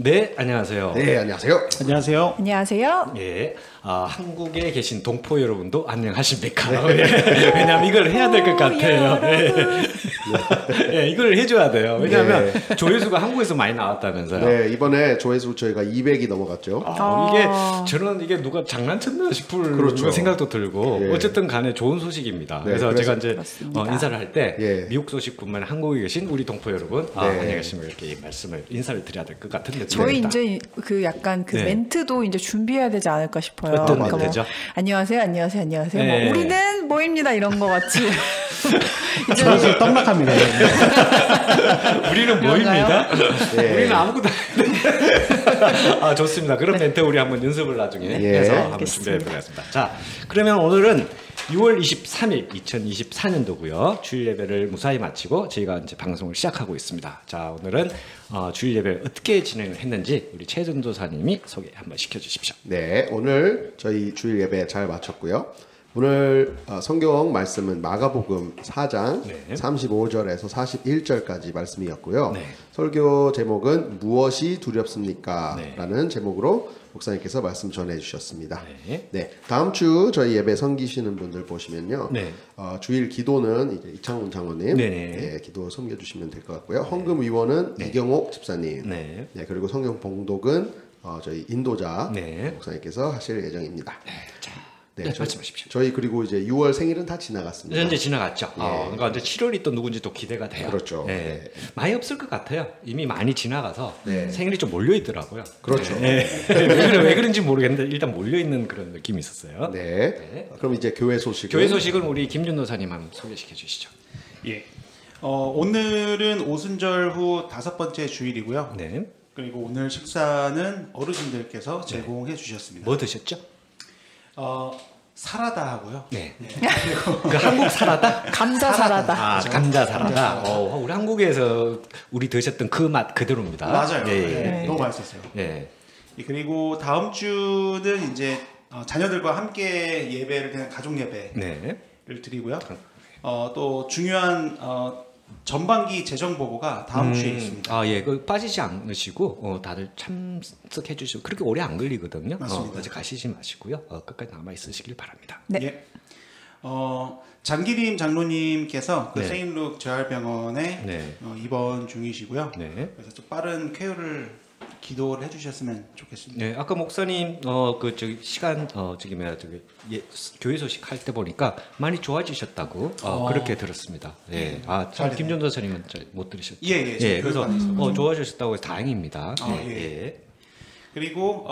네, 안녕하세요. 네, 안녕하세요. 안녕하세요. 안녕하세요. 예, 한국에 계신 동포 여러분도 안녕하십니까? 예, 왜냐하면 이걸 해야 될 것 같아요. 예, 이걸 해줘야 돼요. 왜냐하면 조회수가 한국에서 많이 나왔다면서요. 네, 이번에 조회수 저희가 200이 넘어갔죠. 이게 저는 이게 누가 장난쳤나 싶을 그렇죠. 생각도 들고 예. 어쨌든 간에 좋은 소식입니다. 네, 그래서 제가 이제 그렇습니다. 인사를 할 때 예. 미국 소식뿐만 한국에 계신 우리 동포 여러분 네. 안녕하십니까 이렇게 인사를 드려야 될 것 같은데 저희 네. 이제 그 약간 그 네. 멘트도 이제 준비해야 되지 않을까 싶어요. 어떤 그러니까 멘트죠? 안녕하세요, 안녕하세요, 안녕하세요. 네. 뭐 우리는 뭐입니다 이런 거 같이. 저 지금 떡락합니다. 우리는 뭐입니다? 예. 우리는 아무것도 아 좋습니다. 그런 멘트 우리 한번 연습을 나중에 예. 해서 한번 알겠습니다. 준비해 보겠습니다. 자, 그러면 오늘은 6월 23일 2024년도고요. 주일 예배를 무사히 마치고 저희가 이제 방송을 시작하고 있습니다. 자, 오늘은 주일 예배를 어떻게 진행을 했는지 우리 최전도사님이 소개 한번 시켜주십시오. 네, 오늘 저희 주일 예배 잘 마쳤고요. 오늘 성경 말씀은 마가복음 4장 네. 35절에서 41절까지 말씀이었고요. 네. 설교 제목은 무엇이 두렵습니까? 네. 라는 제목으로 목사님께서 말씀 전해 주셨습니다. 네. 네, 다음 주 저희 예배 섬기시는 분들 보시면요. 네. 주일 기도는 이제 이창훈 장로님 네네. 기도 섬겨주시면 될 것 같고요. 헌금 위원은 이경옥 집사님. 네. 네, 그리고 성경 봉독은 저희 인도자 네. 목사님께서 하실 예정입니다. 네, 말씀하십시오. 저희 그리고 이제 6월 생일은 다 지나갔습니다. 현재 지나갔죠. 그러니까 이제 7월이 또 누군지 또 기대가 돼요. 그렇죠. 네. 네. 많이 없을 것 같아요. 이미 많이 지나가서 네. 생일이 좀 몰려 있더라고요. 그렇죠. 네. 왜 그런지 모르겠는데 일단 몰려 있는 그런 느낌이 있었어요. 네. 네. 그럼 이제 교회 소식. 교회 소식은 우리 김준도사님 한번 소개시켜 주시죠. 예. 오늘은 오순절 후 5번째 주일이고요. 네. 그리고 오늘 식사는 어르신들께서 제공해 주셨습니다. 뭐 드셨죠? 사라다 하고요. 네. 그 한국 사라다? 감자 사라다. 아, 감자 사라다. 우리 한국에서 우리 드셨던 그 맛 그대로입니다. 맞아요. 예, 예. 네, 너무 맛있었어요. 예. 예, 그리고 다음 주는 이제 자녀들과 함께 예배를 그냥 가족 예배를 네. 드리고요. 또 중요한 전반기 재정 보고가 다음 주에 있습니다. 아, 예. 그 빠지지 않으시고 다들 참석해 주시고 그렇게 오래 안 걸리거든요. 맞습니다. 아직 가시지 마시고요. 끝까지 남아 있으시길 바랍니다. 네. 예. 장기림 장로님께서 그 네. 세인룩 재활병원에 네. 입원 중이시고요. 네. 그래서 좀 빠른 쾌유를 기도를 해주셨으면 좋겠습니다. 네, 아까 목사님 그 저기 시간 교회 소식 할 때 보니까 많이 좋아지셨다고 그렇게 들었습니다. 예. 참 잘 김전 도사님은 잘 못 들으셨죠? 예, 예. 그래서 교육관에서. 좋아지셨다고 해서 다행입니다. 예. 그리고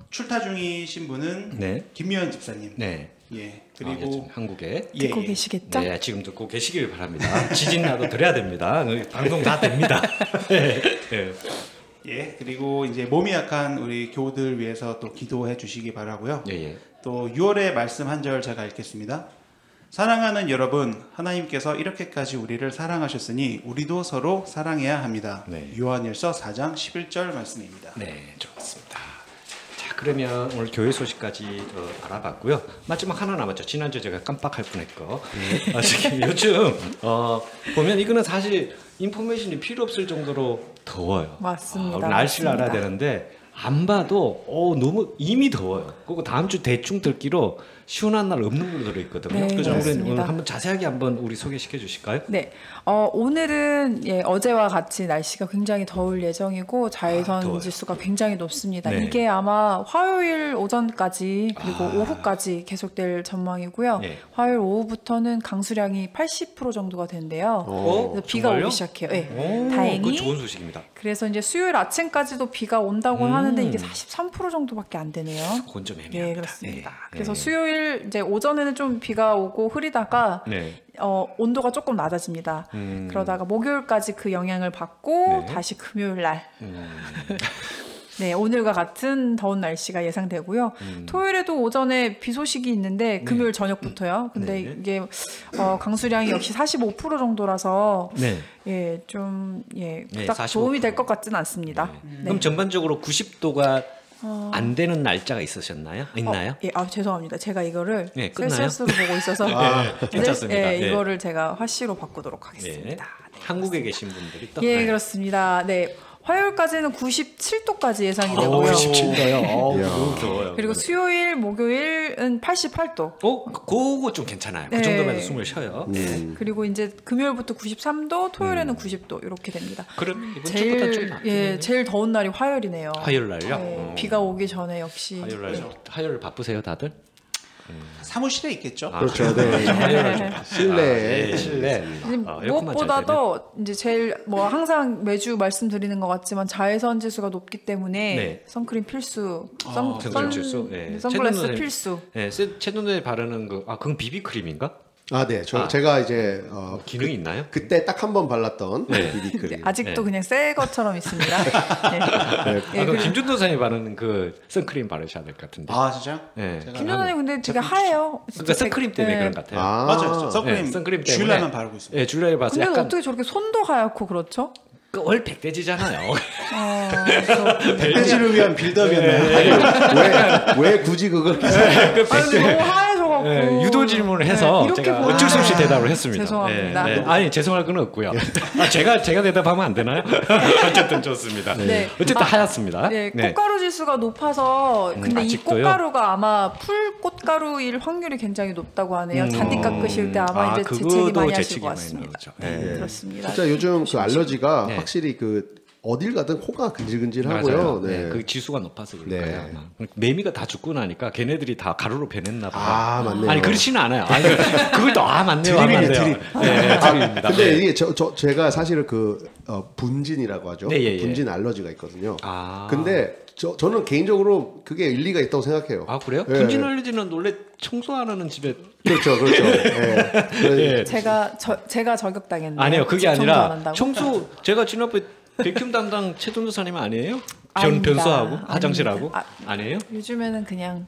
출타 중이신 분은 네. 김미연 집사님. 네. 예. 그리고 그리고 한국에 듣고 계시겠죠? 네, 지금 듣고 계시길 바랍니다. 지진 나도 드려야 됩니다. 방송 다 됩니다. 네. 네. 예. 그리고 이제 몸이 약한 우리 교우들 위해서 또 기도해 주시기 바라고요. 예, 예. 또 6월의 말씀 한 절 제가 읽겠습니다. 사랑하는 여러분, 하나님께서 이렇게까지 우리를 사랑하셨으니 우리도 서로 사랑해야 합니다. 네. 요한일서 4장 11절 말씀입니다. 네, 좋습니다. 자, 그러면 오늘 교회 소식까지 알아봤고요. 마지막 하나 남았죠. 지난주 제가 깜빡할 뻔했고. 지금 요즘 보면 이거는 사실 인포메이션이 필요 없을 정도로 더워요. 맞습니다. 날씨를 알아야 맞습니다. 되는데 안 봐도 너무 이미 더워요. 그리고 다음 주 대충 듣기로 시원한 날 없는 걸로 들어있거든요. 네, 그래서 맞습니다. 오늘 한번 자세하게 한번 우리 소개시켜 주실까요? 네, 오늘은 어제와 같이 날씨가 굉장히 더울 예정이고 자외선 더워요. 지수가 굉장히 높습니다. 네. 이게 아마 화요일 오전까지 그리고 오후까지 계속될 전망이고요. 네. 화요일 오후부터는 강수량이 80% 정도가 된대요. 그래서 비가 정말요? 오기 시작해요. 네. 오, 다행히. 그거 좋은 소식입니다. 그래서 이제 수요일 아침까지도 비가 온다고 하는데 이게 43% 정도밖에 안 되네요. 그건 좀 애매합니다. 네, 그렇습니다. 네. 그래서 네. 수요일 이제 오전에는 좀 비가 오고 흐리다가 네. 온도가 조금 낮아집니다. 그러다가 목요일까지 그 영향을 받고 네. 다시 금요일 날 네, 오늘과 같은 더운 날씨가 예상되고요. 토요일에도 오전에 비 소식이 있는데 금요일 저녁부터요. 근데 네. 이게 강수량이 역시 45% 정도라서 네. 딱 45%. 도움이 될 것 같지는 않습니다. 네. 그럼 전반적으로 90도가 안 되는 날짜가 있나요? 죄송합니다. 제가 이거를 네, 끝나요? 셀시어스로 보고 있어서 괜찮습니다. 네. 이거를 제가 화씨로 바꾸도록 네. 하겠습니다. 네, 한국에 계신 분들이 또 예, 그렇습니다. 네. 화요일까지는 97도까지 예상이 오, 되고요. 97도요. 이야. 너무 더워요. 그리고 수요일, 목요일은 88도. 그거 좀 괜찮아요. 그 네. 정도면 숨을 쉬어요. 그리고 이제 금요일부터 93도, 토요일에는 90도 이렇게 됩니다. 그럼 이번 주보다 좀 낫겠네요. 제일 더운 날이 화요일이네요. 화요일 날요? 네, 비가 오기 전에 역시. 화요일 날 화요일 바쁘세요, 다들? 사무실에 있겠죠. 그렇죠. 네. 화요일 좀 바쁘. 실내. 실내. 무엇보다도 이제 제일 뭐 항상 매주 말씀드리는 것 같지만 자외선 지수가 높기 때문에 네. 선크림 필수, 선크림 필수. 네. 선글라스 채눈에- 필수. 네, 채눈에 바르는 그건 비비크림인가? 네. 제가 이제 기능이 있나요? 그때 딱 한 번 발랐던 네. 비비크림. 아직도 네. 그냥 새 것처럼 있습니다. 네. 그럼 김준도 선생님이 바르는 그 선크림 바르셔야 될 것 같은데. 아 진짜요? 네. 제가 김준호님 근데 되게 하얘요. 그러니까 선크림 때문에 그런 것 같아요. 맞아요. 선크림, 네, 선크림 때문에. 주일날만 바르고 있습니다. 네, 줄라에 봐서 근데 약간 어떻게 저렇게 손도 하얗고 그렇죠? 월 백돼지잖아요. 백돼지를 위한 빌드업이었나요? 왜 굳이 그걸 그 아니 너무 하얘져갖고 네, 유도 질문을 해서 이렇게 제가 보면- 어쩔 수 없이 대답을 했습니다. 죄송합니다. 네, 네. 아니 죄송할 건 없고요. 제가 대답하면 안 되나요? 어쨌든 좋습니다. 네. 어쨌든 하얗습니다. 네, 꽃가루 지수가 높아서 근데 이 아직도요? 꽃가루가 아마 풀 꽃가루일 확률이 굉장히 높다고 하네요. 잔디 깎으실 때 아마 이제 재채기 그거도 많이 하실 재채기 것 많이 같습니다. 나오죠. 네, 네. 그렇습니다. 진짜 요즘 그 알러지가 네. 확실히 어딜 가든 코가 맞아요. 근질근질하고요. 네. 네. 그 지수가 높아서 그럴 네. 거예요. 아마. 매미가 다 죽고 나니까 걔네들이 다 가루로 변했나 봐요. 아, 맞네요. 아니 그렇지는 않아요. 아니 그걸 또 맞네요. 드립이네, 맞네요. 드립. 네, 드립입니다. 근데 네. 이게 제가 사실은 분진이라고 하죠. 네, 예, 예. 분진 알러지가 있거든요. 아. 근데 저는 개인적으로 그게 일리가 있다고 생각해요. 아 그래요? 예. 분진 알레르기는 원래 청소 안 하는 집에 그렇죠. 예. 예. 제가 저격당했네요. 아니요 그게 청소 안 아니라 한다고? 청소 제가 지난번에 백큐ම් 담당 최동도사님 아니에요? 아닙니다. 변수하고 화장실하고 아닙니다. 아니에요? 요즘에는 그냥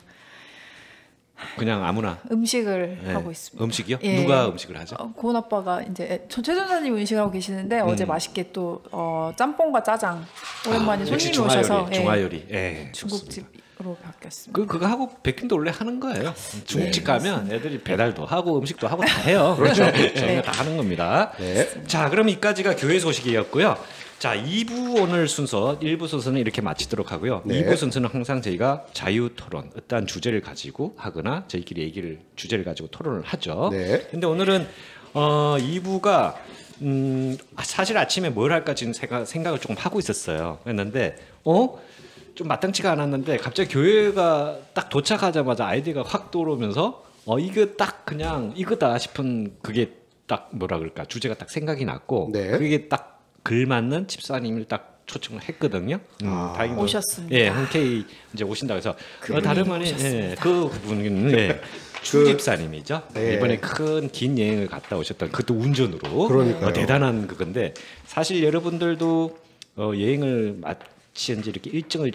그냥 아무나 음식을 네. 하고 있습니다. 음식이요? 예. 누가 음식을 하죠? 고은 아빠가 이제 최전사님 음식하고 계시는데 어제 맛있게 또 짬뽕과 짜장 오랜만에 역시 손님이 오셔서 예, 중화요리. 예. 중국집으로 바뀌었습니다. 그거 하고 백큐도 원래 하는 거예요. 중국집 가면 애들이 배달도 하고 음식도 하고 다 해요. 그렇죠. 네. 다 하는 겁니다. 네. 자, 그럼 이까지가 교회 소식이었고요. 자, 2부 오늘 순서, 1부 순서는 이렇게 마치도록 하고요. 네. 2부 순서는 항상 저희가 자유 토론, 어떠한 주제를 가지고 하거나 저희끼리 주제를 가지고 토론을 하죠. 네. 근데 오늘은 2부가 사실 아침에 뭘 할까 지금 생각을 조금 하고 있었어요. 그랬는데 좀 마땅치가 않았는데 갑자기 교회가 딱 도착하자마자 아이디가 확 떠오르면서 이거 딱 그냥 이거다 싶은 그게 딱 뭐라 그럴까 주제가 딱 생각이 났고 네. 그게 딱 글맞는 집사님을 딱 초청을 했거든요. 다행히 오셨습니다. 예, 흔쾌히 이제 오신다고 해서 그분이 다름 아닌 그 분은 추 집사님이죠. 네. 이번에 큰 긴 여행을 갔다 오셨던 그것도 운전으로 그러니까요. 대단한 그건데 사실 여러분들도 여행을 마친 지 이렇게 일정을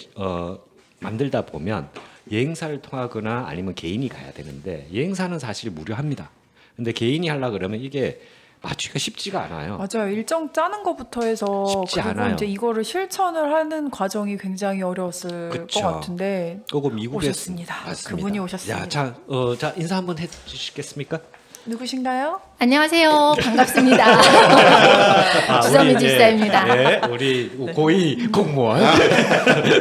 만들다 보면 여행사를 통하거나 아니면 개인이 가야 되는데 여행사는 사실 무료합니다. 근데 개인이 하려 그러면 이게 맞추기가 쉽지가 않아요. 맞아요. 일정 짜는 것부터 해서 쉽지 그리고 않아요. 이제 이거를 실천을 하는 과정이 굉장히 어려웠을 그쵸. 것 같은데 그거 미국에 오셨습니다. 맞습니다. 그분이 오셨습니다. 야, 자 인사 한번 해주시겠습니까? 누구신가요? 안녕하세요. 반갑습니다. 주선미 집사입니다. 네, 우리 고위 공무원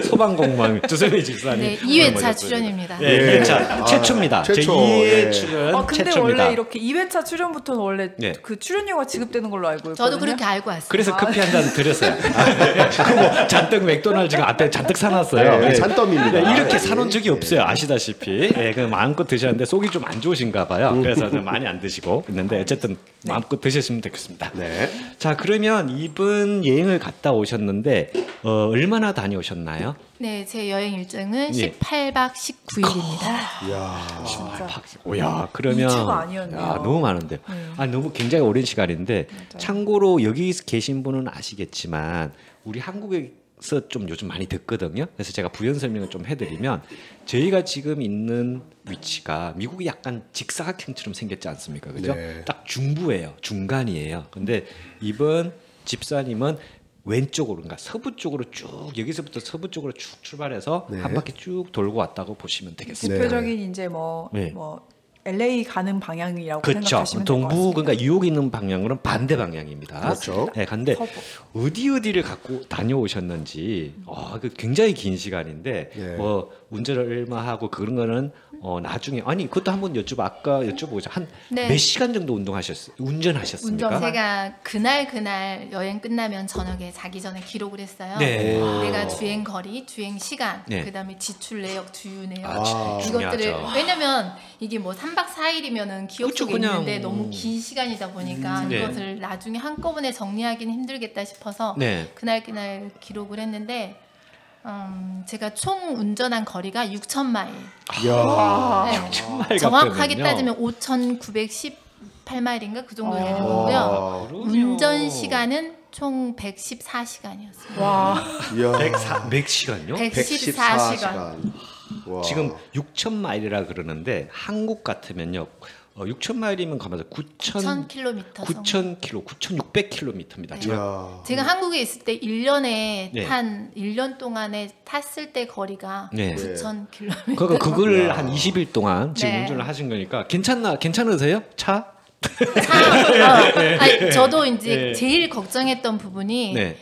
소방 공무원 주선미 집사님. 네, 2회차 출연입니다. 네, 2회차 최초입니다. 최초. 제 2회 예. 출연 근데 최초입니다. 원래 이렇게 2회차 출연부터는 원래 네. 그 출연료가 지급되는 걸로 알고 있거든요. 저도 그렇게 알고 왔어요. 그래서 커피 한 잔 드렸어요. 그거 잔뜩 맥도날드가 앞에 잔뜩 사놨어요. 네, 산더미입니다. 네, 이렇게 사놓은 적이 없어요. 아시다시피. 네, 그 마음껏 드셨는데 속이 좀 안 좋으신가 봐요. 그래서 좀 많이 안 드시고 있는데 어쨌든 마음껏 드셨으면 되겠습니다. 네. 자, 그러면 이분 여행을 갔다 오셨는데 얼마나 다녀오셨나요? 네, 제 여행 일정은 예. 18박 19일입니다. 이야. 진짜. 오야, 그러면 2주가 아니었네요. 야, 너무 많은데. 너무 굉장히 오랜 시간인데 참고로 여기 계신 분은 아시겠지만 우리 한국에서 좀 요즘 많이 듣거든요. 그래서 제가 부연 설명을 좀 해드리면 저희가 지금 있는 위치가 미국이 약간 직사각형처럼 생겼지 않습니까? 그죠? 네. 딱 중부예요. 중간이에요. 근데 이번 집사님은 왼쪽으로 그러니까 서부 쪽으로 쭉 여기서부터 서부 쪽으로 쭉 출발해서 네. 한 바퀴 쭉 돌고 왔다고 보시면 되겠습니다. 네. 대표적인 이제 뭐 네. LA 가는 방향이라고 그렇죠. 생각하시면 될 것 동부 같습니다. 그러니까 유혹 있는 방향으로는 반대 방향입니다. 그렇죠. 네, 근데 서부. 어디를 갖고 다녀오셨는지 그 굉장히 긴 시간인데 네. 뭐 운전을 얼마 하고 그런 거는 나중에 아니 그것도 한번 아까 여쭤보자 한 몇 네. 시간 정도 운전하셨습니까? 운전. 제가 그날 여행 끝나면 저녁에 자기 전에 기록을 했어요. 네. 내가 주행 거리, 주행 시간, 네. 그다음에 지출 내역, 주유 내역 아, 이것들을 중요하죠. 왜냐면 이게 뭐 3박 4일이면은 기억 그쵸, 속에 그냥, 있는데 너무 긴 시간이다 보니까 네. 이것을 나중에 한꺼번에 정리하기는 힘들겠다 싶어서 네. 그날 기록을 했는데 제가 총 운전한 거리가 6,000마일. 이야. 네. 6,000마일 정확하게 갔다면요? 따지면 5,918마일인가 그 정도 되는 와. 거고요. 그러면 운전 시간은 총 114시간이었어요. 와, 이야. 100 시간요? 114시간. 와. 지금 6,000마일이라 그러는데 한국 같으면요. 6,000마일이면 가면서 9,000km. 9,000km, 9,600km입니다. 네. 이야. 제가 한국에 있을 때 1년에 네. 한 1년 동안에 탔을 때 거리가 네. 9,000km. 그러니까 그걸 야. 한 20일 동안 지금 네. 운전을 하신 거니까 괜찮으세요? 차? 아니, 저도 이제 네. 제일 걱정했던 부분이 네.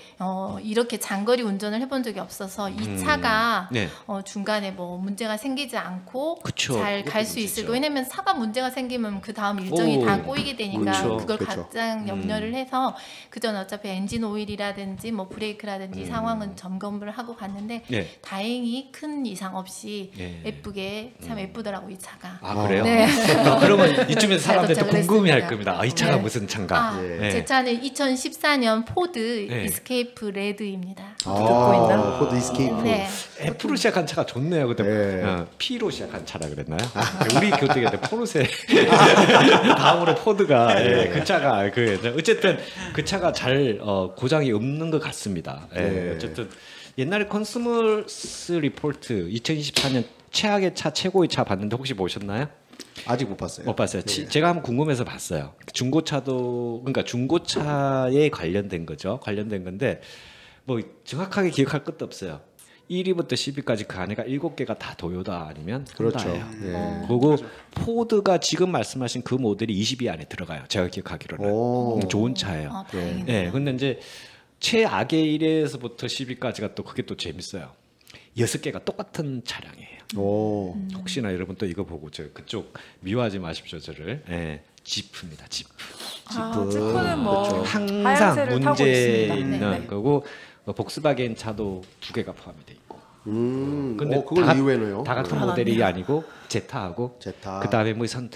이렇게 장거리 운전을 해본 적이 없어서 이 차가 네. 중간에 뭐 문제가 생기지 않고 그쵸. 잘 갈 그것도 수 문제죠. 있을까. 왜냐면 차가 문제가 생기면 그 다음 일정이 오, 다 꼬이게 되니까 그쵸. 그걸 그쵸. 가장 염려를 해서 그전 어차피 엔진 오일이라든지 뭐 브레이크라든지 상황은 점검을 하고 갔는데 네. 다행히 큰 이상 없이 네. 예쁘게 참 예쁘더라고 이 차가. 아 그래요? 네. 그러면 이쯤에서 잘 사람들도 도착을 궁금해할 했습니다. 겁니다. 이 차가 네. 무슨 차인가? 아, 네. 제 차는 2014년 포드 네. 이스케이프 레드입니다. 듣고 있나? 포드 이스케이프. 네. F로 시작한 차가 좋네요. 그때 네. P로 시작한 차라 그랬나요? 우리 교육에 때 포르쉐 다음으로 포드가 그 차가 어쨌든 그 차가 잘 고장이 없는 것 같습니다. 네. 어쨌든 옛날에 컨슈머스 리포트 2024년 최악의 차 최고의 차 봤는데 혹시 보셨나요? 아직 못 봤어요. 못 봤어요. 네. 제가 한번 궁금해서 봤어요. 중고차도 그러니까 중고차에 관련된 거죠. 관련된 건데 뭐 정확하게 기억할 것도 없어요. 1위부터 10위까지 그 안에가 7개가 다 도요다 아니면 그렇죠. 혼다예요. 네. 그리고 포드가 지금 말씀하신 그 모델이 20위 안에 들어가요. 제가 기억하기로는 오. 좋은 차예요. 아, 다행이네요. 네, 근데 이제 최악의 1위에서부터 10위까지가 또 그게 또 재밌어요. 6개가 똑같은 차량이에요. 오. 혹시나 여러분 또 이거 보고 저 그쪽 미워하지 마십시오 저를. 지프입니다. 지프. 아, 지프는 뭐 그렇죠. 항상 하얀색을 타고 문제 있습니다. 있는 네. 거고 복스바겐 차도 2개가 포함이 돼 있고. 근데 그건 다, 의외네요. 다 같은 하나네요. 모델이 아니고 제타하고 제타. 그다음에 무슨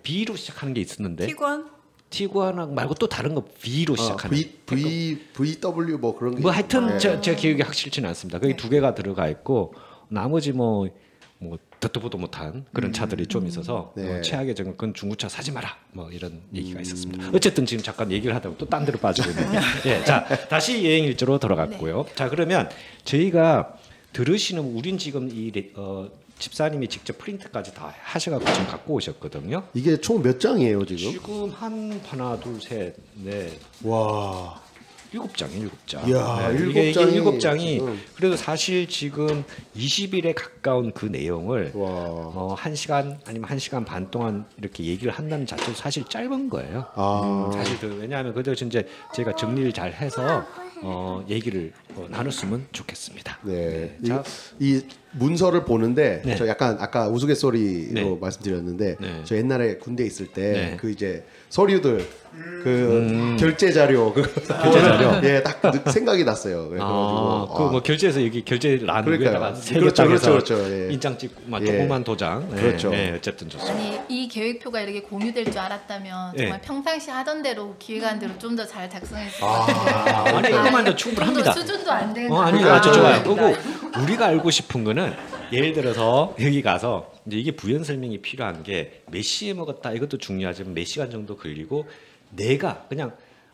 B로 시작하는 게 있었는데 티구안 말고 또 다른 거 V로 시작하는. VW 뭐 그런 게 뭐 하여튼 네. 제 기억이 확실치는 않습니다. 거기 2개가 들어가 있고 나머지 뭐 듣도 보도 못한 그런 차들이 좀 있어서 네. 최악의 점은 그건 중고차 사지 마라 뭐 이런 얘기가 있었습니다. 어쨌든 지금 잠깐 얘기를 하다가 또 딴 데로 빠지고 있는데 예, 자 다시 여행 일조로 돌아갔고요. 자 그러면 저희가 들으시는 우린 지금 집사님이 직접 프린트까지 다 하셔갖고 지금 갖고 오셨거든요. 이게 총 몇 장이에요 지금? 지금 하나 둘셋넷 와. 7장이에요, 7장. 이야, 이게 7장이 7장이 지금. 그래도 사실 지금 20일에 가까운 그 내용을 와. 1시간 아니면 1시간 반 동안 이렇게 얘기를 한다는 자체도 사실 짧은 거예요. 아. 사실 왜냐하면 그 대신 이제 제가 정리를 잘 해서 얘기를 나눴으면 좋겠습니다. 네. 자, 이 문서를 보는데 네. 저 약간 아까 우스갯소리로 네. 말씀드렸는데 네. 저 옛날에 군대 있을 때 네. 그 이제 서류들 그 결제 자료 결제 자료? 예, 딱 생각이 났어요. 그래가지고 그뭐 결제해서 여기 결제란 그러니까요. 위에다가 세개 그렇죠, 땅에서 그렇죠, 그렇죠. 예. 인장 찍고 막 예. 조그만 도장. 그렇죠. 예, 어쨌든 좋습니다. 아니 이 계획표가 이렇게 공유될 줄 알았다면 네. 정말 평상시 하던 대로 기획안 대로 좀 더 잘 작성했을 것 아, 같은데 아니, 이거만 해도 충분합니다. 수준도 안 되는 아니 거 아주 좋아요. 그러니까. 그리고 우리가 알고 싶은 거는 예를 들어서 여기 가서 이제 이게 부연 설명이 필요한 게 몇 시에 먹었다 이것도 중요하지만 몇 시간 정도 걸리고 내가 그냥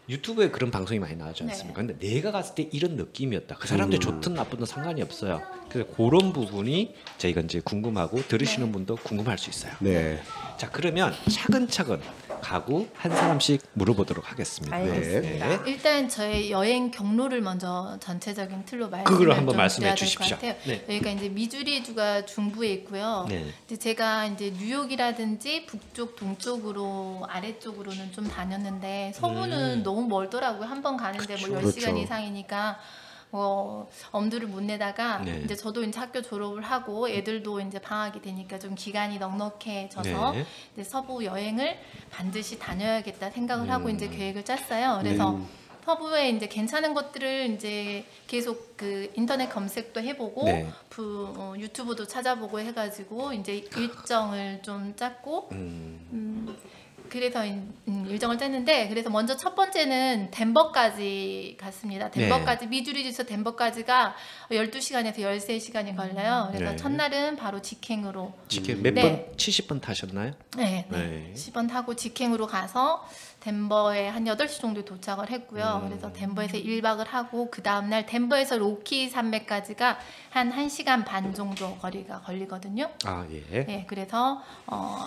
유튜브에 그런 방송이 많이 나오지 않습니까? 근데 내가 갔을 때 이런 느낌이었다. 그 사람들이 좋든 나쁘든 상관이 없어요. 그래서 그런 부분이 저희가 이제 궁금하고 들으시는 분도 궁금할 수 있어요. 네. 자, 그러면 차근차근 가구 한 사람씩 물어보도록 하겠습니다. 알겠습니다. 네. 일단 저의 여행 경로를 먼저 전체적인 틀로 그걸 말씀을 한번 좀 말씀해 드려야 될 주십시오. 것 같아요. 네. 여기가 이제 미주리주가 중부에 있고요. 네. 이제 제가 이제 뉴욕이라든지 북쪽, 동쪽으로 아래쪽으로는 좀 다녔는데 서부는 너무 멀더라고요. 한 번 가는데 뭐 10시간 그렇죠. 이상이니까 엄두를 못 내다가 네. 이제 저도 이제 학교 졸업을 하고 애들도 이제 방학이 되니까 좀 기간이 넉넉해져서 네. 이제 서부 여행을 반드시 다녀야겠다 생각을 하고 이제 계획을 짰어요. 그래서 서부에 이제 괜찮은 것들을 이제 계속 그 인터넷 검색도 해보고 네. 유튜브도 찾아보고 해가지고 이제 일정을 좀 짰고 그래서 일정을 짰는데 그래서 먼저 첫 번째는 덴버까지 갔습니다. 덴버까지 미주리주에서 덴버까지가 12시간에서 13시간이 걸려요. 그래서 네. 첫날은 바로 직행으로 직행 몇 네. 번? 70번 타셨나요? 네, 네. 네. 10번 타고 직행으로 가서 덴버에 한 8시 정도에 도착을 했고요. 그래서 덴버에서 1박을 하고 그 다음날 덴버에서 로키 산맥까지가 한 1시간 반 정도 거리가 걸리거든요. 아, 예. 네, 그래서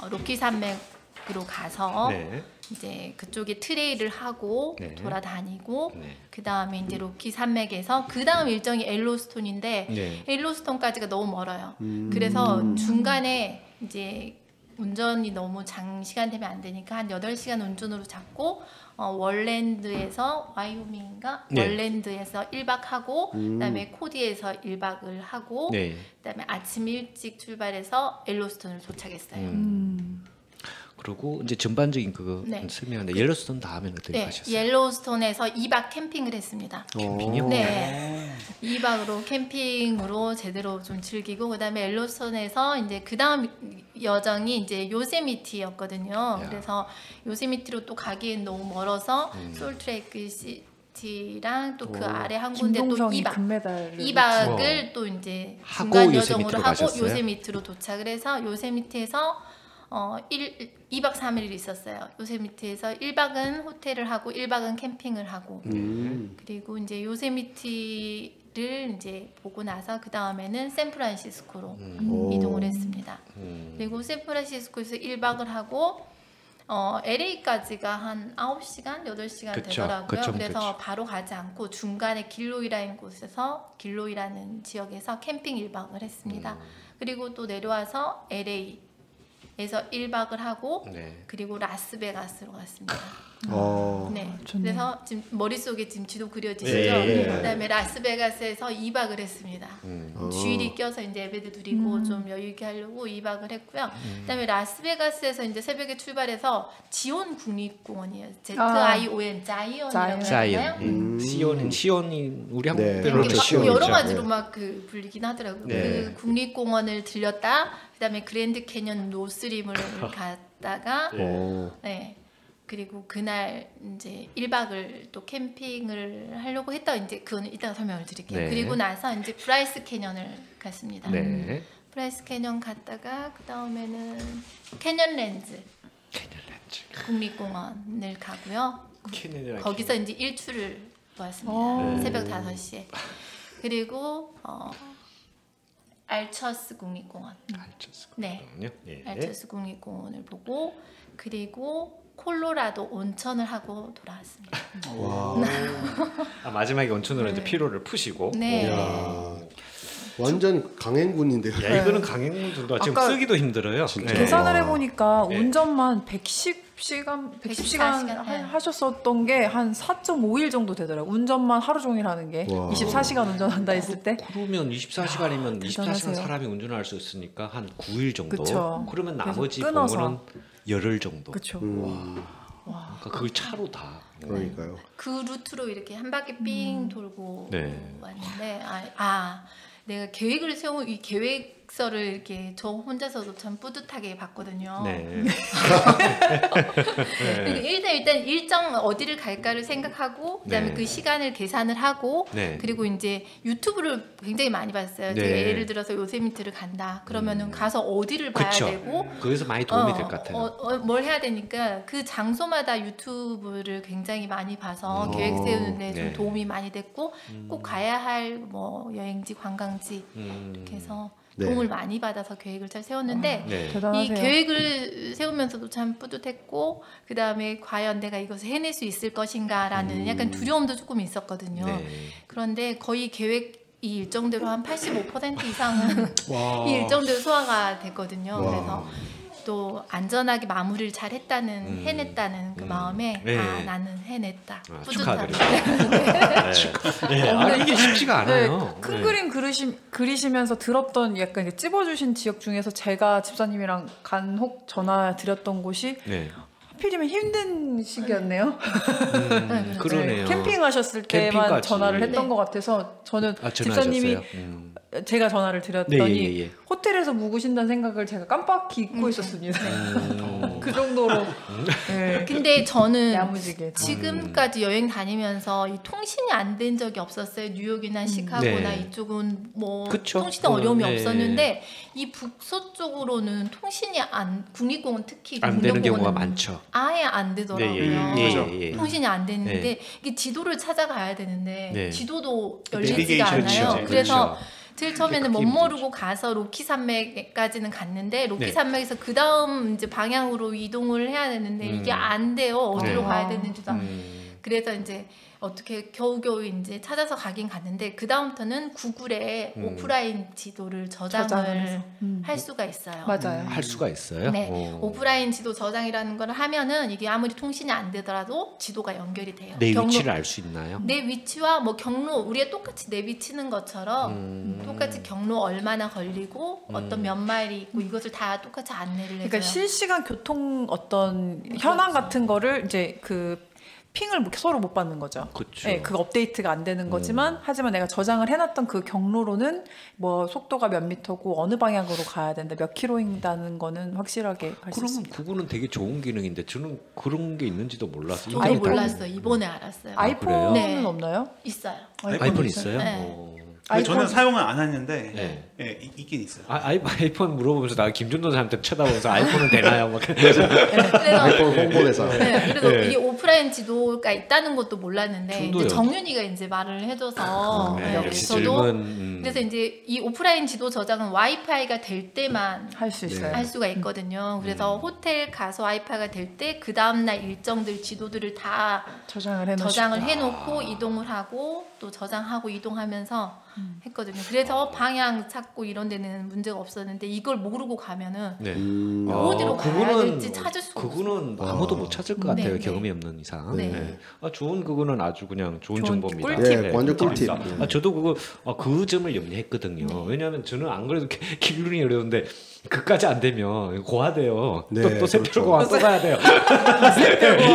로키 산맥으로 가서 네. 이제 그쪽에 트레일을 하고 네. 돌아다니고 네. 그 다음에 이제 로키 산맥에서 그 다음 일정이 엘로스톤인데 네. 엘로스톤까지가 너무 멀어요. 그래서 중간에 이제 운전이 너무 장시간 되면 안 되니까 한 8시간 운전으로 잡고 월랜드에서 와이오밍인가? 네. 월랜드에서 1박 하고 그다음에 코디에서 1박을 하고 네. 그다음에 아침 일찍 출발해서 엘로스톤을 도착했어요. 그리고 이제 전반적인 그거 네. 설명하는데 옐로스톤 다음에는 어디 네, 가셨어요? 옐로스톤에서 2박 캠핑을 했습니다. 캠핑이요? 네, 2박으로 캠핑으로 제대로 좀 즐기고 그다음에 옐로스톤에서 이제 그다음 여정이 이제 요세미티였거든요. 그래서 요세미티로 또 가기엔 너무 멀어서 솔트레이크 시티랑 또 그 아래 한 군데 또 김동성이 2박 금메달을 2박을 또 이제 하고 중간 요세미티로 여정으로 하고 가셨어요? 요세미티로 도착을 해서 요세미티에서 2박 3일 있었어요. 요세미티에서 1박은 호텔을 하고 1박은 캠핑을 하고 그리고 이제 요세미티를 이제 보고 나서 그 다음에는 샌프란시스코로 이동을 했습니다. 그리고 샌프란시스코에서 1박을 하고 LA까지가 한 9시간, 8시간 그쵸, 되더라고요. 그쵸, 그래서 그쵸. 바로 가지 않고 중간에 길로이라는 곳에서 길로이라는 지역에서 캠핑 1박을 했습니다. 그리고 또 내려와서 LA에서 1박을 하고 네. 그리고 라스베가스로 갔습니다. 네. 좋네요. 그래서 지금 머릿속에 지금 지도 그려지시죠? 네. 그다음에 라스베가스에서 2박을 했습니다. 주일이 껴서 이제 예배도 드리고 좀 여유 있게 하려고 2박을 했고요. 그다음에 라스베가스에서 이제 새벽에 출발해서 지온 국립공원이에요. ZION 자이언이라고 자이언. 하나요? 시온이 우리 네. 한국대로 이렇게 시온 여러 가지로 막 그 불리긴 하더라고요. 네. 그 국립공원을 들렸다. 그다음에 그랜드 캐년 노스림을 갔다가 네. 그리고 그날 이제 1박을 또 캠핑을 하려고 했다. 이제 그거는 이따가 설명을 드릴게요. 네. 그리고 나서 이제 브라이스 캐년을 갔습니다. 네. 브라이스 캐년 갔다가 그 다음에는 캐년랜즈 캐년랜드. 국립공원을 가고요. 캐년이랑 거기서 이제 일출을 보았습니다. 오. 새벽 5시에. 그리고 알처스 국립공원. 네. 예. 알처스 국립공원을 보고 그리고 콜로라도 온천을 하고 돌아왔습니다. 아, 마지막에 온천으로 네. 이제 피로를 푸시고. 네. 야, 완전 강행군인데요. 야, 이거는 강행군 정도 지금 아까 쓰기도 힘들어요. 진짜. 네. 계산을 해보니까 네. 운전만 110시간 114시간, 네. 하셨었던 게 한 4.5일 정도 되더라고요. 운전만 하루 종일 하는 게 와. 24시간 운전한다 했을 때. 그러면 24시간이면 24시간 대단하세요. 사람이 운전할 수 있으니까 한 9일 정도. 그쵸. 그러면 그래서 나머지 끊어서. 공원은 열흘 정도. 그렇죠. 그러니까 그걸 차로 다. 그러니까요. 그 루트로 이렇게 한 바퀴 삥 돌고 네. 왔는데 내가 계획을 세우면 이 계획 계획서를 이렇게 저 혼자서도 참 뿌듯하게 봤거든요. 네. 그러니까 일단 일정 어디를 갈까를 생각하고 그다음에 네. 그 시간을 계산을 하고 네. 그리고 이제 유튜브를 굉장히 많이 봤어요. 네. 제가 예를 들어서 요세미트를 간다. 그러면은 가서 어디를 봐야 그쵸. 되고 거기서 많이 도움이 될 것 같아요. 뭘 해야 되니까 그 장소마다 유튜브를 굉장히 많이 봐서 계획 세우는데 좀 네. 도움이 많이 됐고 꼭 가야 할 뭐 여행지, 관광지 이렇게 해서 네. 도움을 많이 받아서 계획을 잘 세웠는데 네. 이 대단하세요. 계획을 세우면서도 참 뿌듯했고 그 다음에 과연 내가 이것을 해낼 수 있을 것인가라는 약간 두려움도 조금 있었거든요. 네. 그런데 거의 계획 이 일정대로 한 85% 이상은 이 일정대로 소화가 됐거든요. 와. 그래서 또 안전하게 마무리를 잘 했다는 해냈다는 그 마음에 네. 아 나는 해냈다. 아, 뿌듯함. 축하드립니다. 네. 아, 이게 쉽지가 않아요. 큰 네. 그림 그리시면서 들었던 약간 이렇게 찝어주신 지역 중에서 제가 집사님이랑 간혹 전화 드렸던 곳이 네. 하필이면 힘든 시기였네요. 그러네요. 캠핑하셨을 때만 캠핑까지. 전화를 했던 네. 것 같아서 저는 아, 집사님이 전화하셨어요? 제가 전화를 드렸더니 네, 예, 예. 호텔에서 묵으신다는 생각을 제가 깜빡히 잊고 있었습니다. 그 정도로 네. 근데 저는 야무지게 지금까지 여행 다니면서 이 통신이 안 된 적이 없었어요. 뉴욕이나 시카고나 네. 이쪽은 뭐 그쵸. 통신 어려움이 네. 없었는데 이 북서쪽으로는 통신이 국립공원 특히 안 되는 경우가 국립공원은 많죠. 아예 안 되더라고요. 네, 그죠. 예. 통신이 안 되는데 이게 지도를 찾아가야 되는데 네. 지도도 내비게이션, 열리지가 않아요. 그렇죠. 그래서 제일 처음에는 그게 멋모르고 가서 로키 산맥까지는 갔는데 로키 네. 산맥에서 그 다음 이제 방향으로 이동을 해야 되는데 이게 안 돼요. 어디로 네. 가야 되는지도. 음. 그래서 이제 어떻게 겨우겨우 이제 찾아서 가긴 갔는데 그 다음부터는 구글에 오프라인 지도를 저장을 저장을 해서. 할 수가 있어요. 맞아요. 할 수가 있어요? 네, 오. 오프라인 지도 저장이라는 걸 하면은 이게 아무리 통신이 안 되더라도 지도가 연결이 돼요. 내 위치를 알 수 있나요? 내 위치와 뭐 경로 우리가 똑같이 내비치는 것처럼 똑같이 경로 얼마나 걸리고 어떤 몇 마일이 있고 이것을 다 똑같이 안내를 해줘요. 그러니까 실시간 교통 어떤 현황 같은 거를 이제 그 핑을 서로 못 받는 거죠. 그쵸. 네, 그 업데이트가 안 되는 거지만 하지만 내가 저장을 해놨던 그 경로로는 뭐 속도가 몇 미터고 어느 방향으로 가야 된다, 몇 킬로인다는 거는 확실하게 할 수 그러면 있습니다. 그거는 되게 좋은 기능인데 저는 그런 게 있는지도 몰랐어요. 저도 인터넷 몰랐어요. 이번에 알았어요. 아이폰은 네. 없나요? 있어요. 아이폰 있어요? 네. 오. 근데 저는 아이폰. 사용은 안 했는데 네. 예, 있긴 있어요. 아이폰 물어보면서 나 김준도 사람한테 쳐다보면서 아이폰은 되나요? 막 그래서 그래서 아이폰 홍보대사. 네, 그래서 네. 이 오프라인 지도가 있다는 것도 몰랐는데 저도요. 이제 정윤이가 이제 말을 해줘서 네, 네, 역시 저도 질문. 그래서 이제 이 오프라인 지도 저장은 와이파이가 될 때만 할 수 있어요. 할 수가 있거든요. 그래서 호텔 가서 와이파이가 될 때 그 다음날 일정들 지도들을 다 저장을 해놓으시고 저장을 해놓고 이동을 하고 또 저장하고 이동하면서 했거든요. 그래서 방향 찾고 이런 데는 문제가 없었는데 이걸 모르고 가면은 네. 어디로 가야 그거는 될지 찾을 수가 그거는 아무도 못 찾을 것 같아요. 네, 경험이 네. 없는 이상. 네. 네. 좋은 그거는 아주 그냥 좋은 좋은 정보입니다. 꿀팁. 네, 완전 꿀팁. 저도 그거 그 점을 염려했거든요. 왜냐하면 저는 안 그래도 기울이 어려운데 그까지 안 되면 고화돼요. 네, 또 세표를 그렇죠. 고화 또 가야 돼요.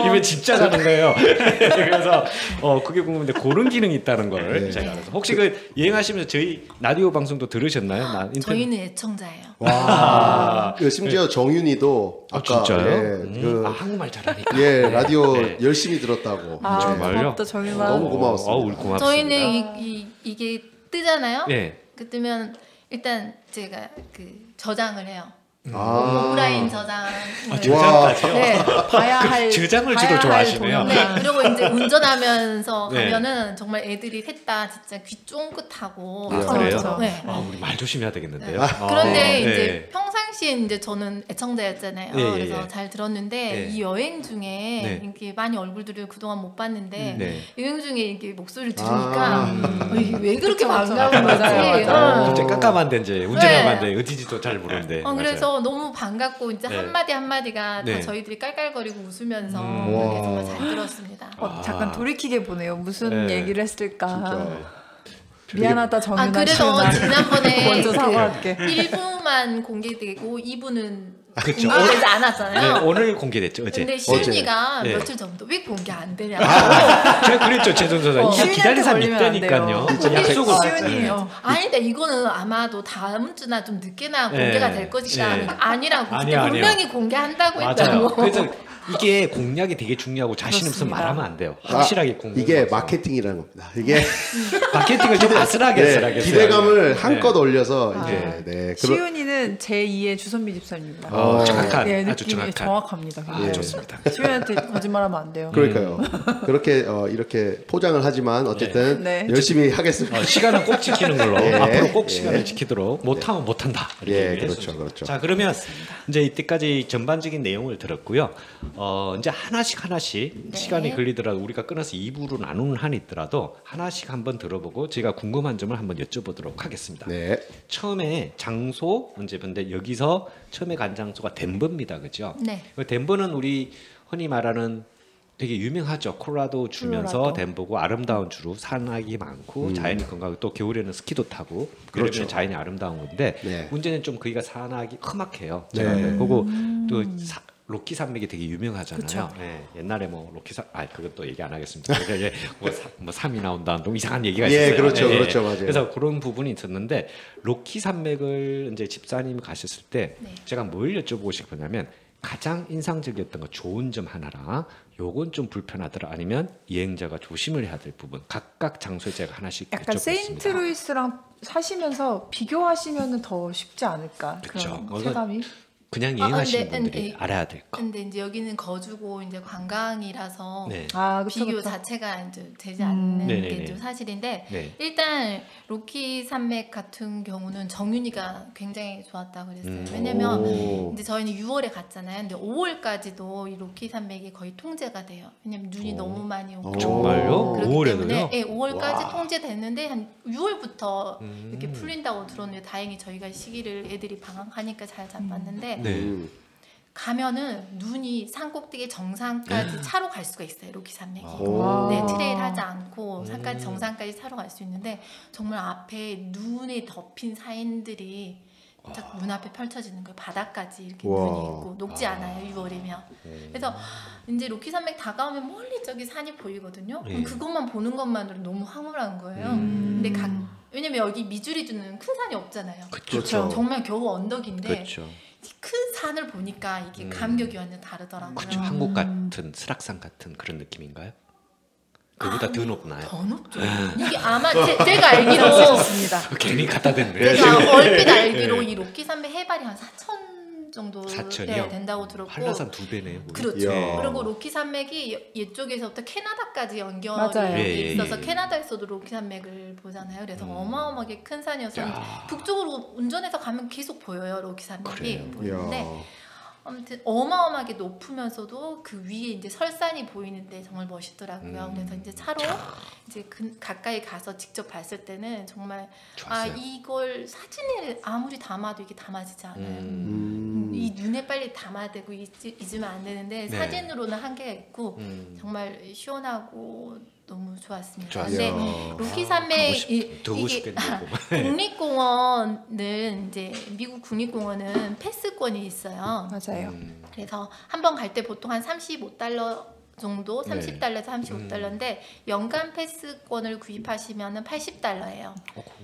이면 진짜 가는 거예요. 그래서 그게 궁금한데 그런 기능이 있다는 걸 네. 제가 알아서. 혹시 그 여행하시면서 저희 라디오 방송도 들으셨나요? 인터넷. 저희는 애청자예요. 와. 그 심지어 정윤이도 아까 진짜요? 예, 한국말 잘하니까. 예, 라디오 네. 열심히 들었다고. 아, 정말요? 고맙다 정윤아. 너무 고마웠습니다. 우리 고맙습니다. 저희는 이게 뜨잖아요. 네. 그 뜨면 일단 제가 그 저장을 해요. 아. 오프라인 저장. 저장까지요? 네. 봐야 할 저장을 주로 봐야 할 좋아하시네요. 동영상. 네, 그리고 이제 운전하면서 네. 가면은 정말 애들이 셋 다 진짜 귀 쫑긋하고 아, 저는 그래요? 저- 네. 우리 말 조심해야 되겠는데요. 그런데 네. 이제 평상시에 이제 저는 애청자였잖아요. 예, 예, 그래서 예. 잘 들었는데 예. 이 여행 중에 네. 이렇게 많이 얼굴들을 그동안 못 봤는데 네. 여행 중에 이게 목소리를 아. 들으니까 이게 왜 그렇게 그쵸, 그쵸. 반가운 거지? 맞아요, 어. 갑자기 깜깜한데 이제 운전하면 네. 안 돼. 어디지도 잘 모르는데. 그래서 너무 반갑고 이제 네. 한마디 한마디가 네. 다 저희들이 깔깔거리고 웃으면서 와. 이렇게 정말 잘 들었습니다. 잠깐 돌이키게 보네요. 무슨 네. 얘기를 했을까. 진짜. 미안하다 정윤아. 그래서 지은아. 지난번에 먼저 사과할게. 1부만 공개되고 2부는 그렇죠. 공개되지 않았잖아요. 네, 오늘 공개됐죠. 어제. 근데 시윤이가 네. 며칠 전부터 왜 공개 안 되냐. 제가 그랬죠, 최선소사. 이게 시윤이한테 기다린 사람 걸리면 안 있다니까요. 돼요. 진짜 약속을. 시윤이에요. 아니, 근데 이거는 아마도 다음 주나 좀 늦게나 공개가 네. 될 것이다. 네. 아니라고. 아니요, 아니요. 분명히 공개한다고 맞아요. 했다고. 그래서 이게 공약이 되게 중요하고 자신 없으면 그렇습니다. 말하면 안 돼요. 확실하게 공개. 이게 마케팅이라는 겁니다. 이게 마케팅을 좀 아슬하게 네, 기대감을 한껏 올려서 아. 이제 네, 시윤이는 제2의 주선미 집사입니다. 정확한, 네, 아주 느낌이 정확한. 정확합니다. 아, 좋습니다. 시윤이한테 거짓말하면 안 돼요. 그러니까요. 그렇게 이렇게 포장을 하지만 어쨌든 네. 열심히 하겠습니다. 시간은 꼭 지키는 걸로 예. 앞으로 꼭 예. 시간을 지키도록 못하면 못한다. 예, 이렇게 그렇죠, 했습니다. 그렇죠. 자, 그러면 이제 이때까지 전반적인 내용을 들었고요. 이제 하나씩 네. 시간이 걸리더라도 우리가 끊어서 2부로 나누는 한이 있더라도 하나씩 한번 들어보고 제가 궁금한 점을 한번 여쭤보도록 하겠습니다. 네. 처음에 장소 문제 본데 여기서 처음에 간 장소가 덴버입니다, 그죠? 네. 덴버는 우리 흔히 말하는 되게 유명하죠. 콜로라도 주면서 콜로라도. 덴버고 아름다운 주로 산악이 많고 자연이 건강하고 또 겨울에는 스키도 타고 그러면 그렇죠. 자연이 아름다운 건데 네. 문제는 좀 거기가 산악이 험악해요. 네. 제가 그리고 또 로키 산맥이 되게 유명하잖아요. 그쵸. 네, 옛날에 뭐 로키 산, 그것도 얘기 안 하겠습니다. 그러니까 이제 뭐 삶이 나온다, 좀 이상한 얘기가 예, 있었어요. 그렇죠, 그렇죠, 맞아요. 그래서 그런 부분이 있었는데 로키 산맥을 이제 집사님이 가셨을 때 네. 제가 뭘 여쭤보고 싶었냐면 가장 인상적이었던 거 좋은 점 하나랑 요건 좀 불편하더라 아니면 여행자가 조심을 해야 될 부분 각각 장소에 제가 하나씩 약간 여쭤보겠습니다. 세인트루이스랑 사시면서 비교하시면 더 쉽지 않을까 그쵸. 그런 체감이. 그냥 아, 여행하시는 근데, 분들이 근데, 알아야 될 거. 근데 이제 여기는 거주고 이제 관광이라서 네. 아, 그쵸, 비교 그쵸. 자체가 이제 되지 않는 네네네. 게 좀 사실인데 네. 일단 로키 산맥 같은 경우는 정윤이가 굉장히 좋았다고 그랬어요. 왜냐면 오. 이제 저희는 6월에 갔잖아요. 근데 5월까지도 이 로키 산맥이 거의 통제가 돼요. 왜냐면 눈이 너무 많이 오고 정말요? 그렇기 5월에도요? 때문에 예, 5월까지 와. 통제됐는데 한 6월부터 이렇게 풀린다고 들었는데 다행히 저희가 시기를 애들이 방학하니까 잘 잡았는데 네. 가면은 눈이 산꼭대기 정상까지 차로 갈 수가 있어요. 로키 산맥이. 오. 네, 트레일 하지 않고 산까지 정상까지 차로 갈 수 있는데 정말 앞에 눈에 덮인 사인들이 딱 눈앞에 펼쳐지는 거예요. 바닥까지 이렇게 와. 눈이 있고 녹지 않아요. 6월이면. 그래서 이제 로키 산맥 다가오면 멀리 저기 산이 보이거든요. 그럼 예. 그것만 보는 것만으로 너무 황홀한 거예요. 근데 왜냐면 여기 미주리주는 큰 산이 없잖아요. 그렇죠. 정말 겨우 언덕인데 그렇죠. 큰 산을 보니까 이게 감격이 완전 다르더라고요. 그렇죠. 한국 같은 스락산 같은 그런 느낌인가요? 그보다 더 높나요? 더 높죠. 이게 아마 제가 알기로 좋습니다. 괜히 갖다 댔네. 제가 얼핏 알기로 이 로키 산맥 해발이 한 4천 정도 4,000이요? 네, 된다고 들었고 한라산 2배네요. 그렇죠. 이야. 그리고 로키 산맥이 이쪽에서부터 캐나다까지 연결이 맞아요. 예, 예, 있어서 예. 캐나다에서도 로키 산맥을 보잖아요. 그래서 어마어마하게 큰 산이어서 북쪽으로 운전해서 가면 계속 보여요. 로키 산맥이 그래요? 보이는데 이야. 아무튼 어마어마하게 높으면서도 그 위에 이제 설산이 보이는데 정말 멋있더라고요. 그래서 이제 차로 이제 가까이 가서 직접 봤을 때는 정말 좋았어요. 이걸 사진에 아무리 담아도 이게 담아지지 않아요. 이 눈에 빨리 담아대고 잊으면 안 되는데 네. 사진으로는 한계가 있고 정말 시원하고 너무 좋았습니다. 좋았어요. 근데 이야. 로키 산맥 더고 싶겠네요. 국립공원은 이제 미국 국립공원은 패스권이 있어요. 맞아요. 그래서 한 번 갈 때 보통 한 $35 정도, 네. 30달러에서 35달러인데 연간 패스권을 구입하시면은 $80예요.